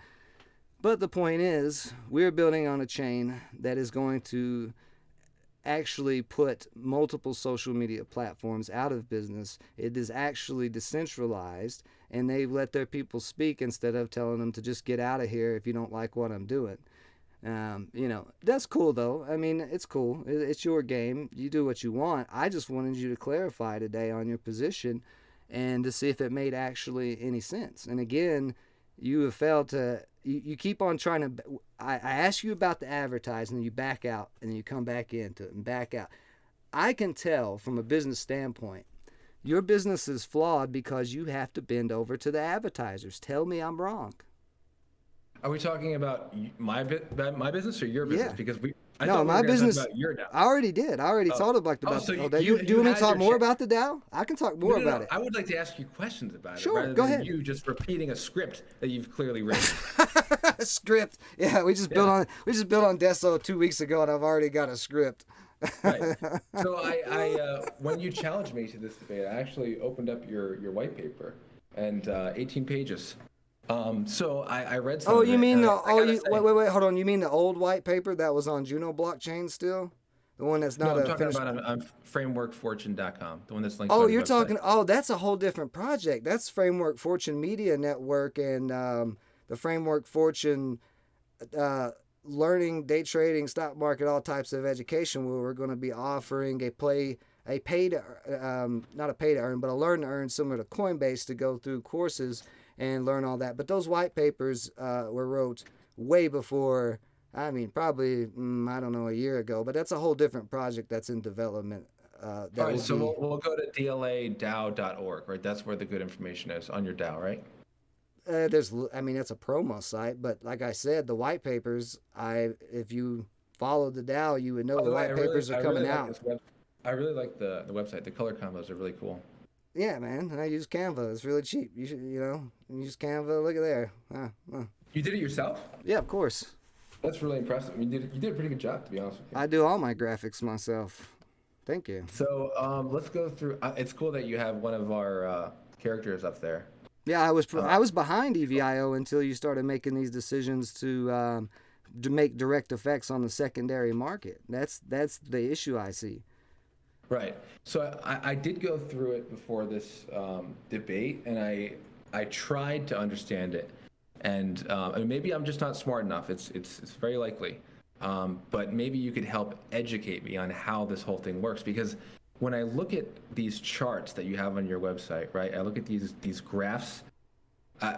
But the point is, we're building on a chain that is going to actually put multiple social media platforms out of business. It is actually decentralized, and they let their people speak instead of telling them to just get out of here if you don't like what I'm doing. You know, that's cool though. I mean, it's cool. It's your game. You do what you want. I just wanted you to clarify today on your position and to see if it made actually any sense. And again, you have failed to, you keep on trying to, I ask you about the advertising, you back out, and then you come back into it and back out. I can tell from a business standpoint, your business is flawed because you have to bend over to the advertisers. Tell me I'm wrong. Are we talking about my business or your business? Yeah. Because my business. About your DAO. I already did. I already talked about the DAO. Do you want me to talk more about the DAO? I can talk more about it. I would like to ask you questions about Sure, it. Rather go than ahead. You just repeating a script that you've clearly written. Script. Yeah, we just built on Deso 2 weeks ago, and I've already got a script. Right. So I when you challenged me to this debate, I actually opened up your white paper, and 18 pages. So I read some. Oh, of you it, mean and wait, hold on. You mean the old white paper that was on Juno blockchain still? The one that's No, not I'm a talking finished. about frameworkfortune.com, the one that's linked Oh, on your you're website. talking. Oh, that's a whole different project. That's Framework Fortune Media Network and the Framework Fortune uh, learning, day trading, stock market, all types of education. Where we're going to be offering a paid, not a pay to earn, but a learn to earn similar to Coinbase to go through courses and learn all that. But those white papers were wrote way before. I mean, probably I don't know, a year ago. But that's a whole different project that's in development. All That right, will so be. we'll go to DLADAO.org, right? That's where the good information is on your DAO, right? I mean, it's a promo site, but like I said, the white papers. If you follow the Dow, you would know By the the way, white papers are I coming really like out. this web. I really like the website. The color combos are really cool. Yeah, man. I use Canva. It's really cheap. You should, use Canva. Look at there. You did it yourself? Yeah, of course. That's really impressive. I mean, you did a pretty good job, to be honest with you. I do all my graphics myself. Thank you. So let's go through. It's cool that you have one of our characters up there. Yeah, I was behind EVIO until you started making these decisions to make direct effects on the secondary market. That's the issue I see. Right. So I did go through it before this debate, and I tried to understand it, and maybe I'm just not smart enough. It's very likely, but maybe you could help educate me on how this whole thing works. Because when I look at these charts that you have on your website, right? I look at these graphs.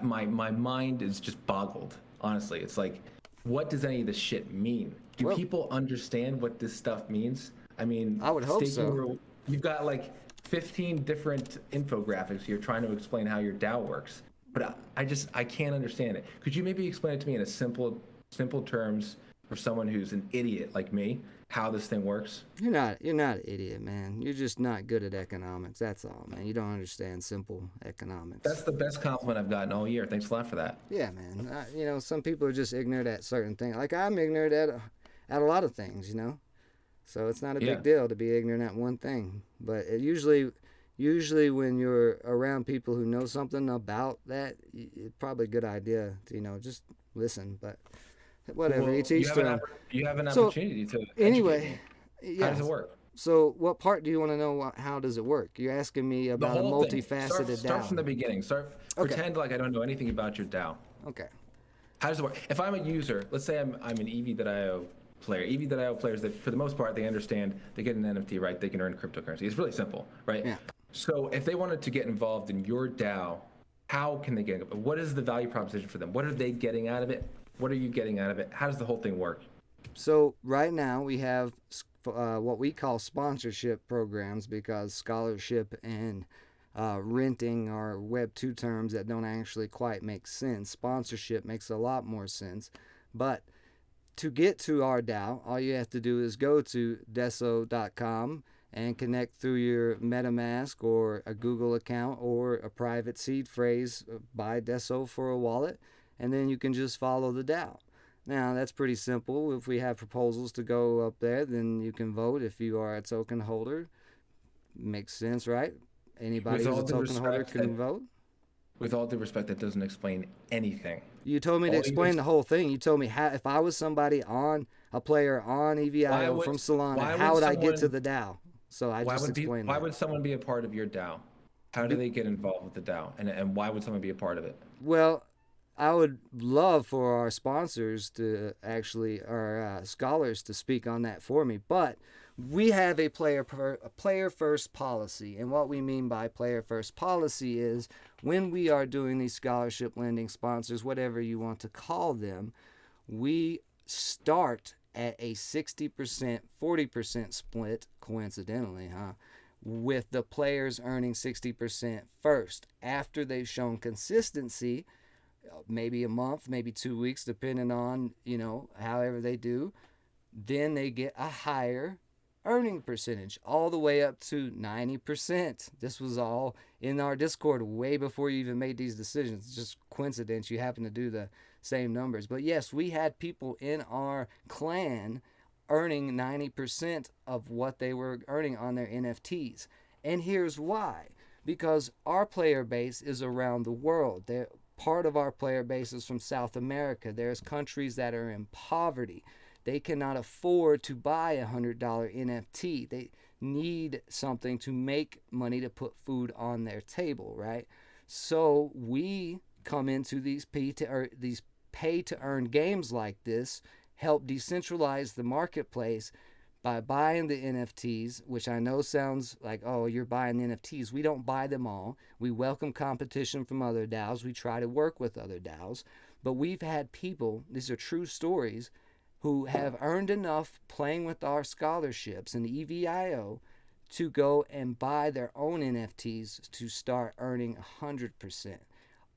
My mind is just boggled. Honestly, it's like, what does any of this shit mean? Do people understand what this stuff means? I mean, I would hope so. You've got like 15 different infographics. You're trying to explain how your DAO works, but I can't understand it. Could you maybe explain it to me in a simple terms for someone who's an idiot like me, how this thing works? You're not an idiot, man. You're just not good at economics. That's all, man. You don't understand simple economics. That's the best compliment I've gotten all year. Thanks a lot for that. Yeah, man. Some people are just ignorant at certain things. Like I'm ignorant at a lot of things, So it's not a big deal to be ignorant at one thing. But usually when you're around people who know something about that, it's probably a good idea to, just listen. But whatever, Well, each to them. You have an opportunity to Anyway, educate me. How does it work? So what part do you want to know? How does it work? You're asking me about a multifaceted DAO. Start from the beginning. Pretend like I don't know anything about your DAO. Okay. How does it work? If I'm a user, let's say I'm an EV.io player. EV.io players, that for the most part, they understand they get an NFT, right? They can earn cryptocurrency. It's really simple, right? Yeah. So if they wanted to get involved in your DAO, how can they get it? What is the value proposition for them? What are they getting out of it? What are you getting out of it? How does the whole thing work? So right now we have what we call sponsorship programs, because scholarship and renting are Web 2 terms that don't actually quite make sense. Sponsorship makes a lot more sense. But to get to our DAO, all you have to do is go to deso.com and connect through your MetaMask or a Google account or a private seed phrase by Deso for a wallet, and then you can just follow the DAO. Now, that's pretty simple. If we have proposals to go up there, then you can vote if you are a token holder. Makes sense, right? Anybody who's a token holder can vote. With all due respect, that doesn't explain anything. You told me to explain the whole thing. You told me how, if I was somebody a player on EVIO from Solana, how would I get to the DAO? So I just explained that. Why would someone be a part of your DAO? How do they get involved with the DAO? And why would someone be a part of it? Well, I would love for our sponsors to actually, our scholars to speak on that for me. But we have a player first policy. And what we mean by player first policy is when we are doing these scholarship lending sponsors, whatever you want to call them, we start at a 60%, 40% split, coincidentally, with the players earning 60% first. After they've shown consistency, maybe a month, maybe 2 weeks, depending on, however they do, then they get a higher earning percentage, all the way up to 90%. This was all in our Discord way before you even made these decisions. It's just coincidence you happen to do the same numbers. But yes, we had people in our clan earning 90% of what they were earning on their NFTs. And here's why. Because our player base is around the world. Part of our player base is from South America. There's countries that are in poverty. they cannot afford to buy a $100 NFT. They need something to make money to put food on their table, right? So we come into these pay to earn games like this, help decentralize the marketplace by buying the NFTs, which I know sounds like, oh, you're buying the NFTs. We don't buy them all. We welcome competition from other DAOs. We try to work with other DAOs. But we've had people, these are true stories, who have earned enough playing with our scholarships and EVIO to go and buy their own NFTs to start earning 100%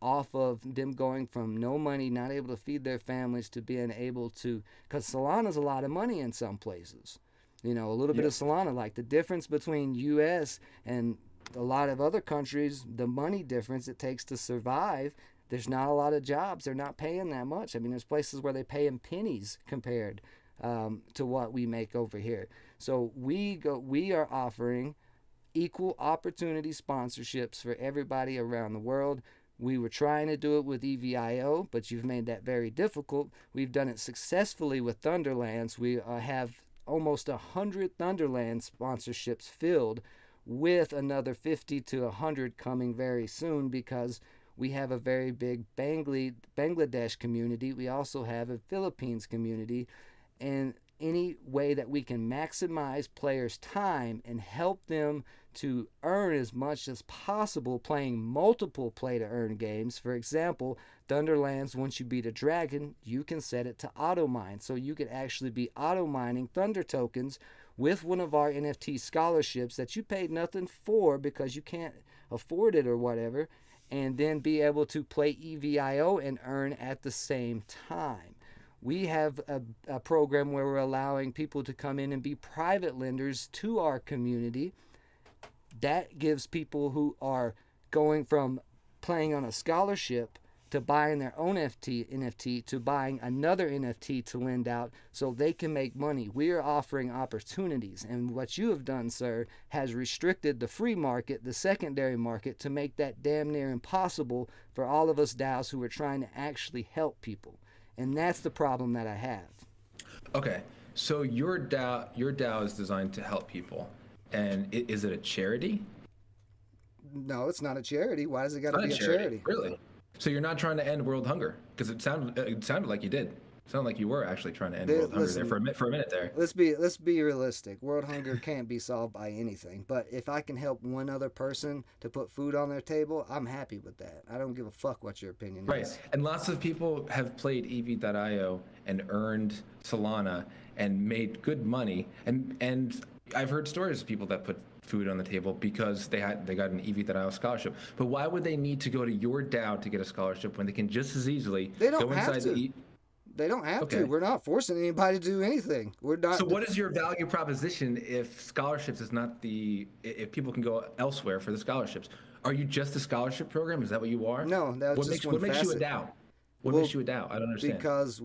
off of them going from no money, not able to feed their families, to being able to, because Solana's a lot of money in some places. You know, a little bit of Solana, like the difference between US and a lot of other countries, the money difference it takes to survive. There's not a lot of jobs. They're not paying that much. I mean, there's places where they pay in pennies compared to what we make over here. So we are offering equal opportunity sponsorships for everybody around the world. We were trying to do it with EVIO, but you've made that very difficult. We've done it successfully with Thunderlands. We have almost 100 Thunderland sponsorships filled, with another 50 to 100 coming very soon, because we have a very big Bangladesh community. We also have a Philippines community, and any way that we can maximize players' time and help them to earn as much as possible playing multiple play-to-earn games. For example, Thunderlands, once you beat a dragon, you can set it to auto-mine. So you could actually be auto-mining Thunder tokens with one of our NFT scholarships that you paid nothing for because you can't afford it or whatever, and then be able to play EVIO and earn at the same time. We have a program where we're allowing people to come in and be private lenders to our community. That gives people who are going from playing on a scholarship to buying their own NFT to buying another NFT to lend out so they can make money. We are offering opportunities, and what you have done, sir, has restricted the free market, the secondary market, to make that damn near impossible for all of us DAOs who are trying to actually help people. And that's the problem that I have. Okay, so your DAO is designed to help people, and is it a charity? No, it's not a charity. Why does it got to be a charity? Really? So you're not trying to end world hunger? Because it sounded like you did. It sounded like you were actually trying to end world hunger there for a minute there. Let's be realistic. World hunger can't be solved by anything. But if I can help one other person to put food on their table, I'm happy with that. I don't give a fuck what your opinion is. Right. And lots of people have played EV.io and earned Solana and made good money. And I've heard stories of people that put food on the table because they got an EV.io scholarship. But why would they need to go to your DAO to get a scholarship when they can just as easily go inside the They don't have to. We're not forcing anybody to do anything. We're not. So what is your value proposition if scholarships is not if people can go elsewhere for the scholarships? Are you just a scholarship program? Is that what you are? No, that's just one facet. What makes you a DAO? What makes you a DAO? I don't understand. Because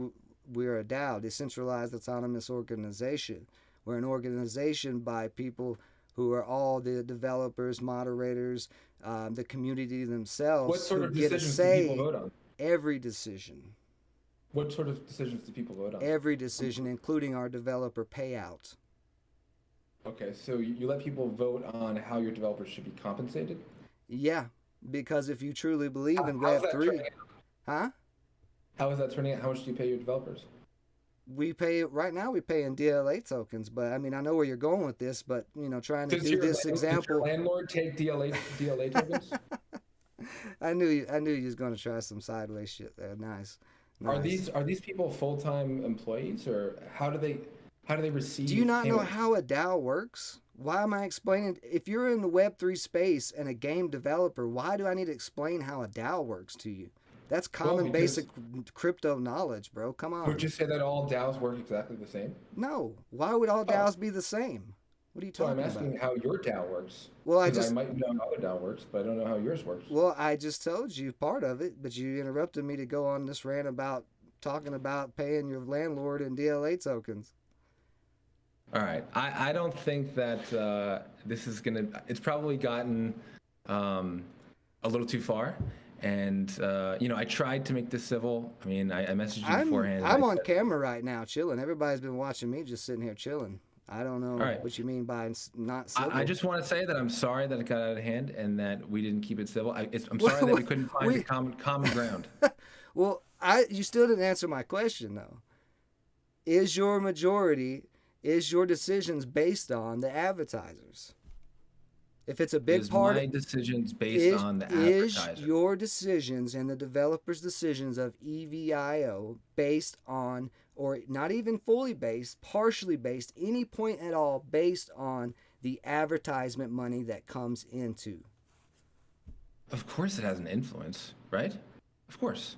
we're a DAO, decentralized autonomous organization. We're an organization by people who are all the developers, moderators, the community themselves. What sort of get decisions a say do people vote on? Every decision. What sort of decisions do people vote on? Every decision, including our developer payout. Okay, so you let people vote on how your developers should be compensated? Yeah, because if you truly believe in Web3... Huh? How is that turning out? How much do you pay your developers? Right now we pay in DLA tokens, but I mean, I know where you're going with this, but trying to do this example. Does your landlord take DLA tokens? I knew you was going to try some sideways shit there. Nice. Are these people full-time employees, or how do they receive? Do you not know how a DAO works? Why am I explaining? If you're in the Web3 space and a game developer, why do I need to explain how a DAO works to you? That's common basic crypto knowledge, bro. Come on. Would you say that all DAOs work exactly the same? No. Why would all DAOs be the same? What are you talking about? So I'm asking how your DAO works. Well, I might know how other DAO works, but I don't know how yours works. Well, I just told you part of it, but you interrupted me to go on this rant about talking about paying your landlord in DLA tokens. All right. I don't think that this is it's probably gotten a little too far. And I tried to make this civil. I mean, I messaged you beforehand. I'm on camera right now, chilling. Everybody's been watching me, just sitting here chilling. I don't know what you mean by not civil. I just want to say that I'm sorry that it got out of hand and that we didn't keep it civil. I'm sorry that we couldn't find a common ground. Well, you still didn't answer my question though. Is your decisions based on the advertisers? If it's a big part, my decisions based on the advertiser. Is your decisions and the developers' decisions of EVIO based on, or not even fully based, partially based, any point at all based on the advertisement money that comes into? Of course it has an influence, right? Of course.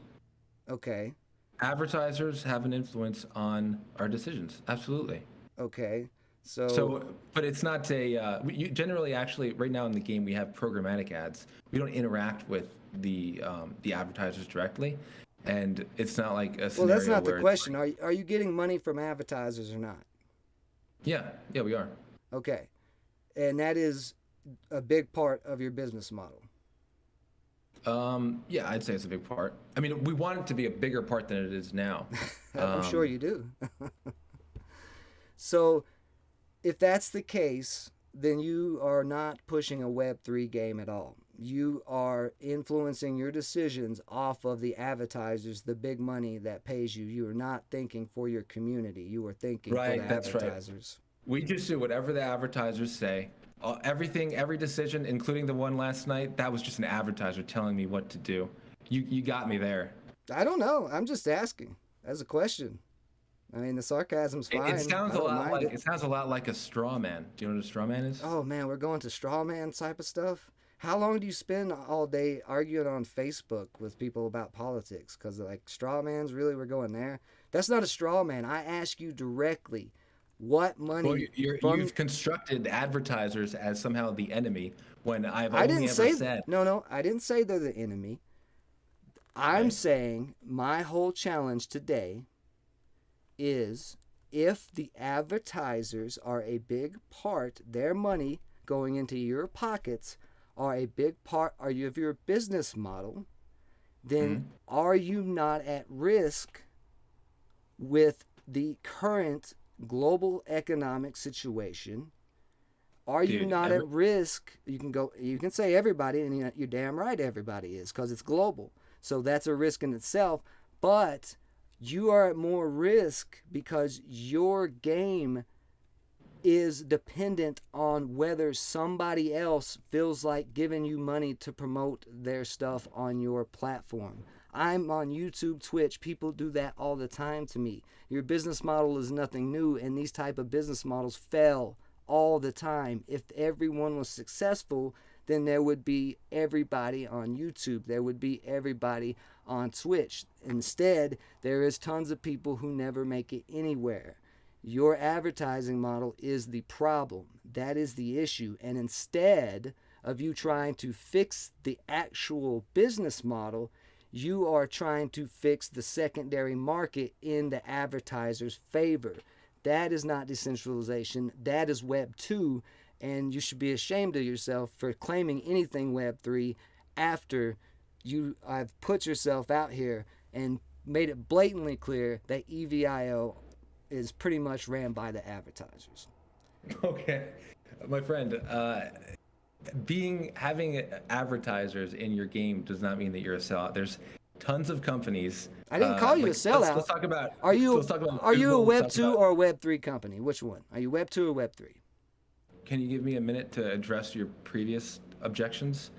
Okay. Advertisers have an influence on our decisions. Absolutely. Okay. But it's not you generally, actually, right now in the game, we have programmatic ads. We don't interact with the advertisers directly. And it's not like a scenario. Well, that's not the question. Are you getting money from advertisers or not? Yeah, we are. Okay. And that is a big part of your business model. Yeah, I'd say it's a big part. I mean, we want it to be a bigger part than it is now. I'm sure you do. So, if that's the case, then you are not pushing a Web3 game at all. You are influencing your decisions off of the advertisers, the big money that pays you. You are not thinking for your community. You are thinking for the advertisers. Right. We just do whatever the advertisers say. Every decision, including the one last night, that was just an advertiser telling me what to do. You got me there. I don't know. I'm just asking as a question. I mean, the sarcasm's fine. It sounds a lot like a straw man. Do you know what a straw man is? Oh man, we're going to straw man type of stuff. How long do you spend all day arguing on Facebook with people about politics? Because like straw mans, really, we're going there. That's not a straw man. I ask you directly, what money? Well, you've constructed advertisers as somehow the enemy when I've only ever said. No, I didn't say they're the enemy. I'm saying my whole challenge today is if the advertisers are a big part, their money going into your pockets are a big part of your business model, then are you not at risk with the current global economic situation? Are you not at risk? You can say everybody, and you're damn right everybody is, because it's global. So that's a risk in itself, but you are at more risk because your game is dependent on whether somebody else feels like giving you money to promote their stuff on your platform. I'm on YouTube, Twitch. People do that all the time to me. Your business model is nothing new, and these type of business models fail all the time. If everyone was successful, then there would be everybody on YouTube. There would be everybody on Twitch. Instead, there is tons of people who never make it anywhere. Your advertising model is the problem. That is the issue. And instead of you trying to fix the actual business model, you are trying to fix the secondary market in the advertiser's favor. That is not decentralization. That is Web 2. And you should be ashamed of yourself for claiming anything Web 3 after I've put yourself out here and made it blatantly clear that EVIO is pretty much ran by the advertisers. Okay, my friend, having advertisers in your game does not mean that you're a sellout. There's tons of companies. I didn't call you a sellout. Let's talk about. Are you a Web 2 about, or a Web 3 company? Which one? Are you Web 2 or Web 3? Can you give me a minute to address your previous objections?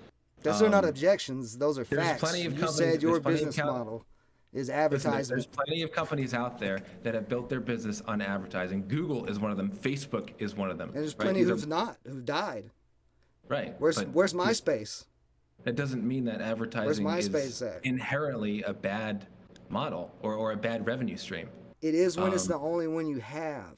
Those are not objections. Those are facts. Plenty of you companies, said your business model is advertising. There's plenty of companies out there that have built their business on advertising. Google is one of them. Facebook is one of them. And there's plenty who died. Right. Where's MySpace? That doesn't mean that advertising is at? Inherently a bad model or a bad revenue stream. It is when it's the only one you have.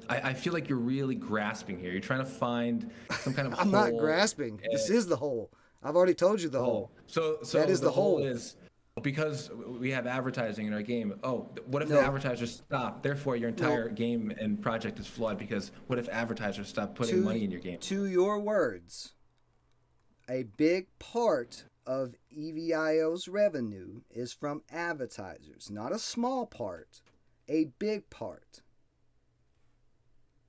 I feel like you're really grasping here. You're trying to find some kind of I'm not grasping. This is the hole. I've already told you the hole. So that is the hole. Is because we have advertising in our game. Oh, what if the advertisers stop? Therefore, your entire game and project is flawed because what if advertisers stop putting money in your game? To your words, a big part of EVIO's revenue is from advertisers. Not a small part, a big part.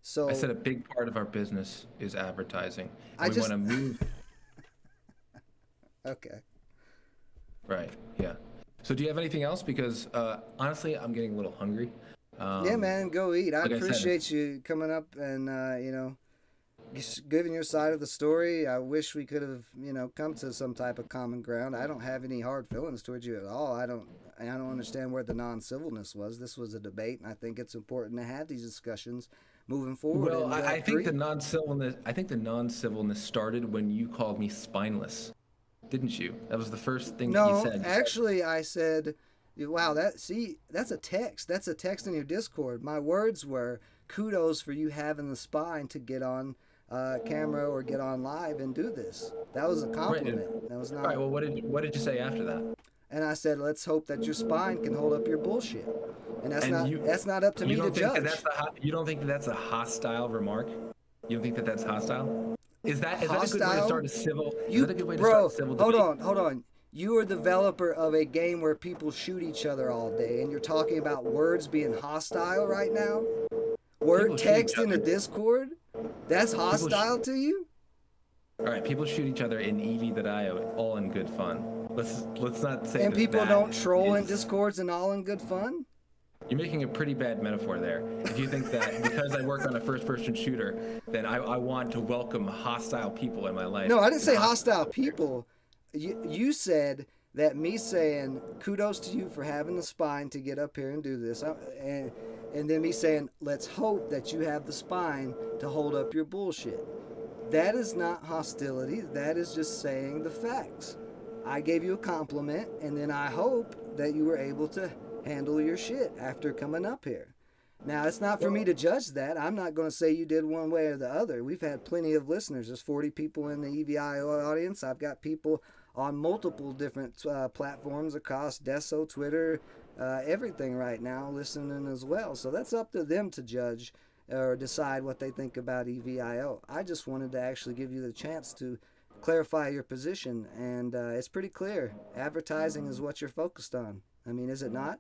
So I said a big part of our business is advertising. I And we just- want to move. Okay. Right. Yeah. So do you have anything else? Because honestly, I'm getting a little hungry. Yeah, man, go eat. I like I said, appreciate you coming up and, just giving your side of the story. I wish we could have, come to some type of common ground. I don't have any hard feelings towards you at all. I don't understand where the non-civilness was. This was a debate, and I think it's important to have these discussions moving forward. Well, in I think Web3. the non-civilness started when you called me spineless, didn't you? That was the first thing that you No, said. actually, I said, wow, that's a text. That's a text in your Discord. My words were, kudos for you having the spine to get on camera or get on live and do this. That was a compliment. That was not. All right. Well, what did you say after that? And I said, let's hope that your spine can hold up your bullshit. And that's not up to me to judge. You don't think that that's a hostile remark? You don't think that that's hostile? Is that a good way to Hostile? start a civil? Is You, that a good way to bro, start a civil hold debate? on, hold on. You are a developer of a game where people shoot each other all day, and you're talking about words being hostile right now? Word People shoot text each in a other. Discord? That's hostile to you? All right, people shoot each other in EV.io, all in good fun. Let's not say. And that people that don't troll in is- Discords and all in good fun? You're making a pretty bad metaphor there. If you think that because I work on a first-person shooter, then I want to welcome hostile people in my life. No, I didn't say hostile people. You said that me saying kudos to you for having the spine to get up here and do this, and then me saying let's hope that you have the spine to hold up your bullshit. That is not hostility. That is just saying the facts. I gave you a compliment, and then I hope that you were able to handle your shit after coming up here. Now, it's not for me to judge that. I'm not going to say you did one way or the other. We've had plenty of listeners. There's 40 people in the EVIO audience. I've got people on multiple different platforms across Deso, Twitter, everything right now listening as well. So that's up to them to judge or decide what they think about EVIO. I just wanted to actually give you the chance to clarify your position, and it's pretty clear. Advertising is what you're focused on. I mean, is it not?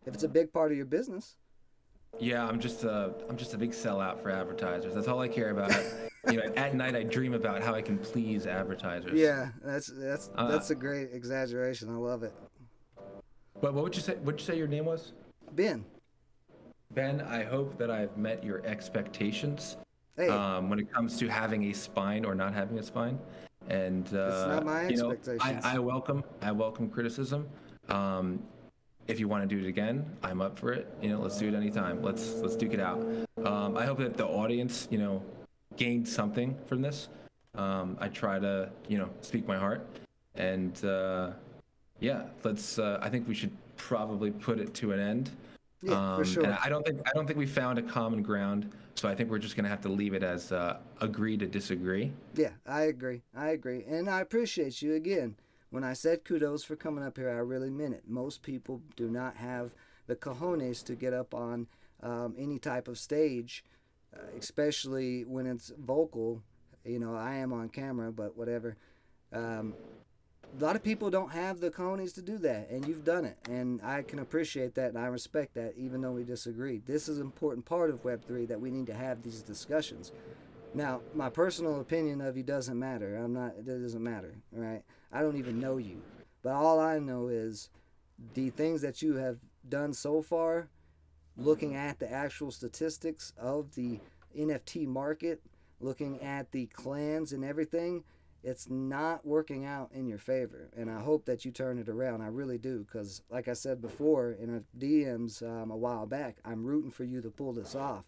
If it's a big part of your business. Yeah, I'm just a big sellout for advertisers. That's all I care about. At night I dream about how I can please advertisers. Yeah, that's a great exaggeration. I love it. But what would you say? What'd you say your name was? Ben. Ben, I hope that I've met your expectations Hey, when it comes to having a spine or not having a spine. And That's not my expectations. I welcome criticism. If you want to do it again, I'm up for it. Let's do it anytime. Let's duke it out. I hope that the audience, gained something from this. I try to, speak my heart, and let's. I think we should probably put it to an end. yeah, for sure. And I don't think we found a common ground. So I think we're just gonna have to leave it as agree to disagree. Yeah, I agree. And I appreciate you again. When I said kudos for coming up here, I really meant it. Most people do not have the cojones to get up on any type of stage, especially when it's vocal. I am on camera, but whatever. A lot of people don't have the cojones to do that, and you've done it. And I can appreciate that, and I respect that, even though we disagree. This is an important part of Web3 that we need to have these discussions. Now, my personal opinion of you doesn't matter. It doesn't matter, right? I don't even know you. But all I know is the things that you have done so far, looking at the actual statistics of the NFT market, looking at the clans and everything, it's not working out in your favor. And I hope that you turn it around. I really do. Because like I said before in our DMs a while back, I'm rooting for you to pull this off.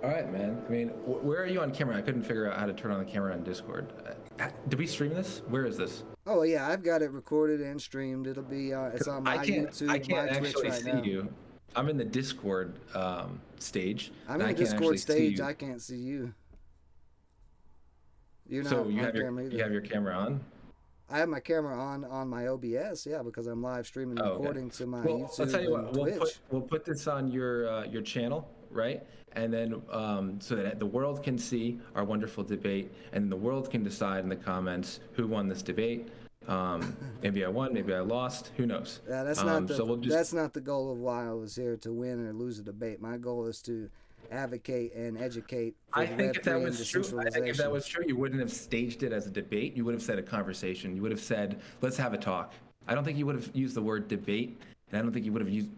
All right, man. I mean, where are you on camera? I couldn't figure out how to turn on the camera on Discord. Did we stream this? Where is this? Oh yeah, I've got it recorded and streamed. It'll be it's on my YouTube, I can't my Twitch actually right see now. you. I'm in the Discord stage. I'm and in the I can't actually Discord see stage. you. I can't see you. You're not So on camera either. you have your camera on? I have my camera on my OBS, yeah, because I'm live streaming and Oh, okay. recording to my Well, YouTube I'll tell you and what. Twitch. We'll put this on your channel, right? And then so that the world can see our wonderful debate, and the world can decide in the comments who won this debate. Maybe I won, maybe I lost. Who knows? Yeah, that's not the So we'll just, that's not the goal of why I was here, to win or lose a debate. My goal is to advocate and educate for I think if that Web3 and was true, I think if that decentralization. was true, you wouldn't have staged it as a debate. You would have said a conversation. You would have said, "Let's have a talk." I don't think you would have used the word debate, and I don't think you would have used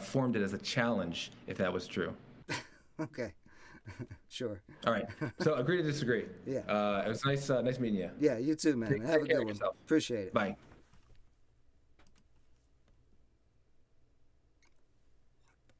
formed it as a challenge if that was true. Okay, sure. All right. So agree to disagree. Yeah. It was nice meeting you. Yeah, you too, man. Take Have a care good of one. yourself. Appreciate it. Bye.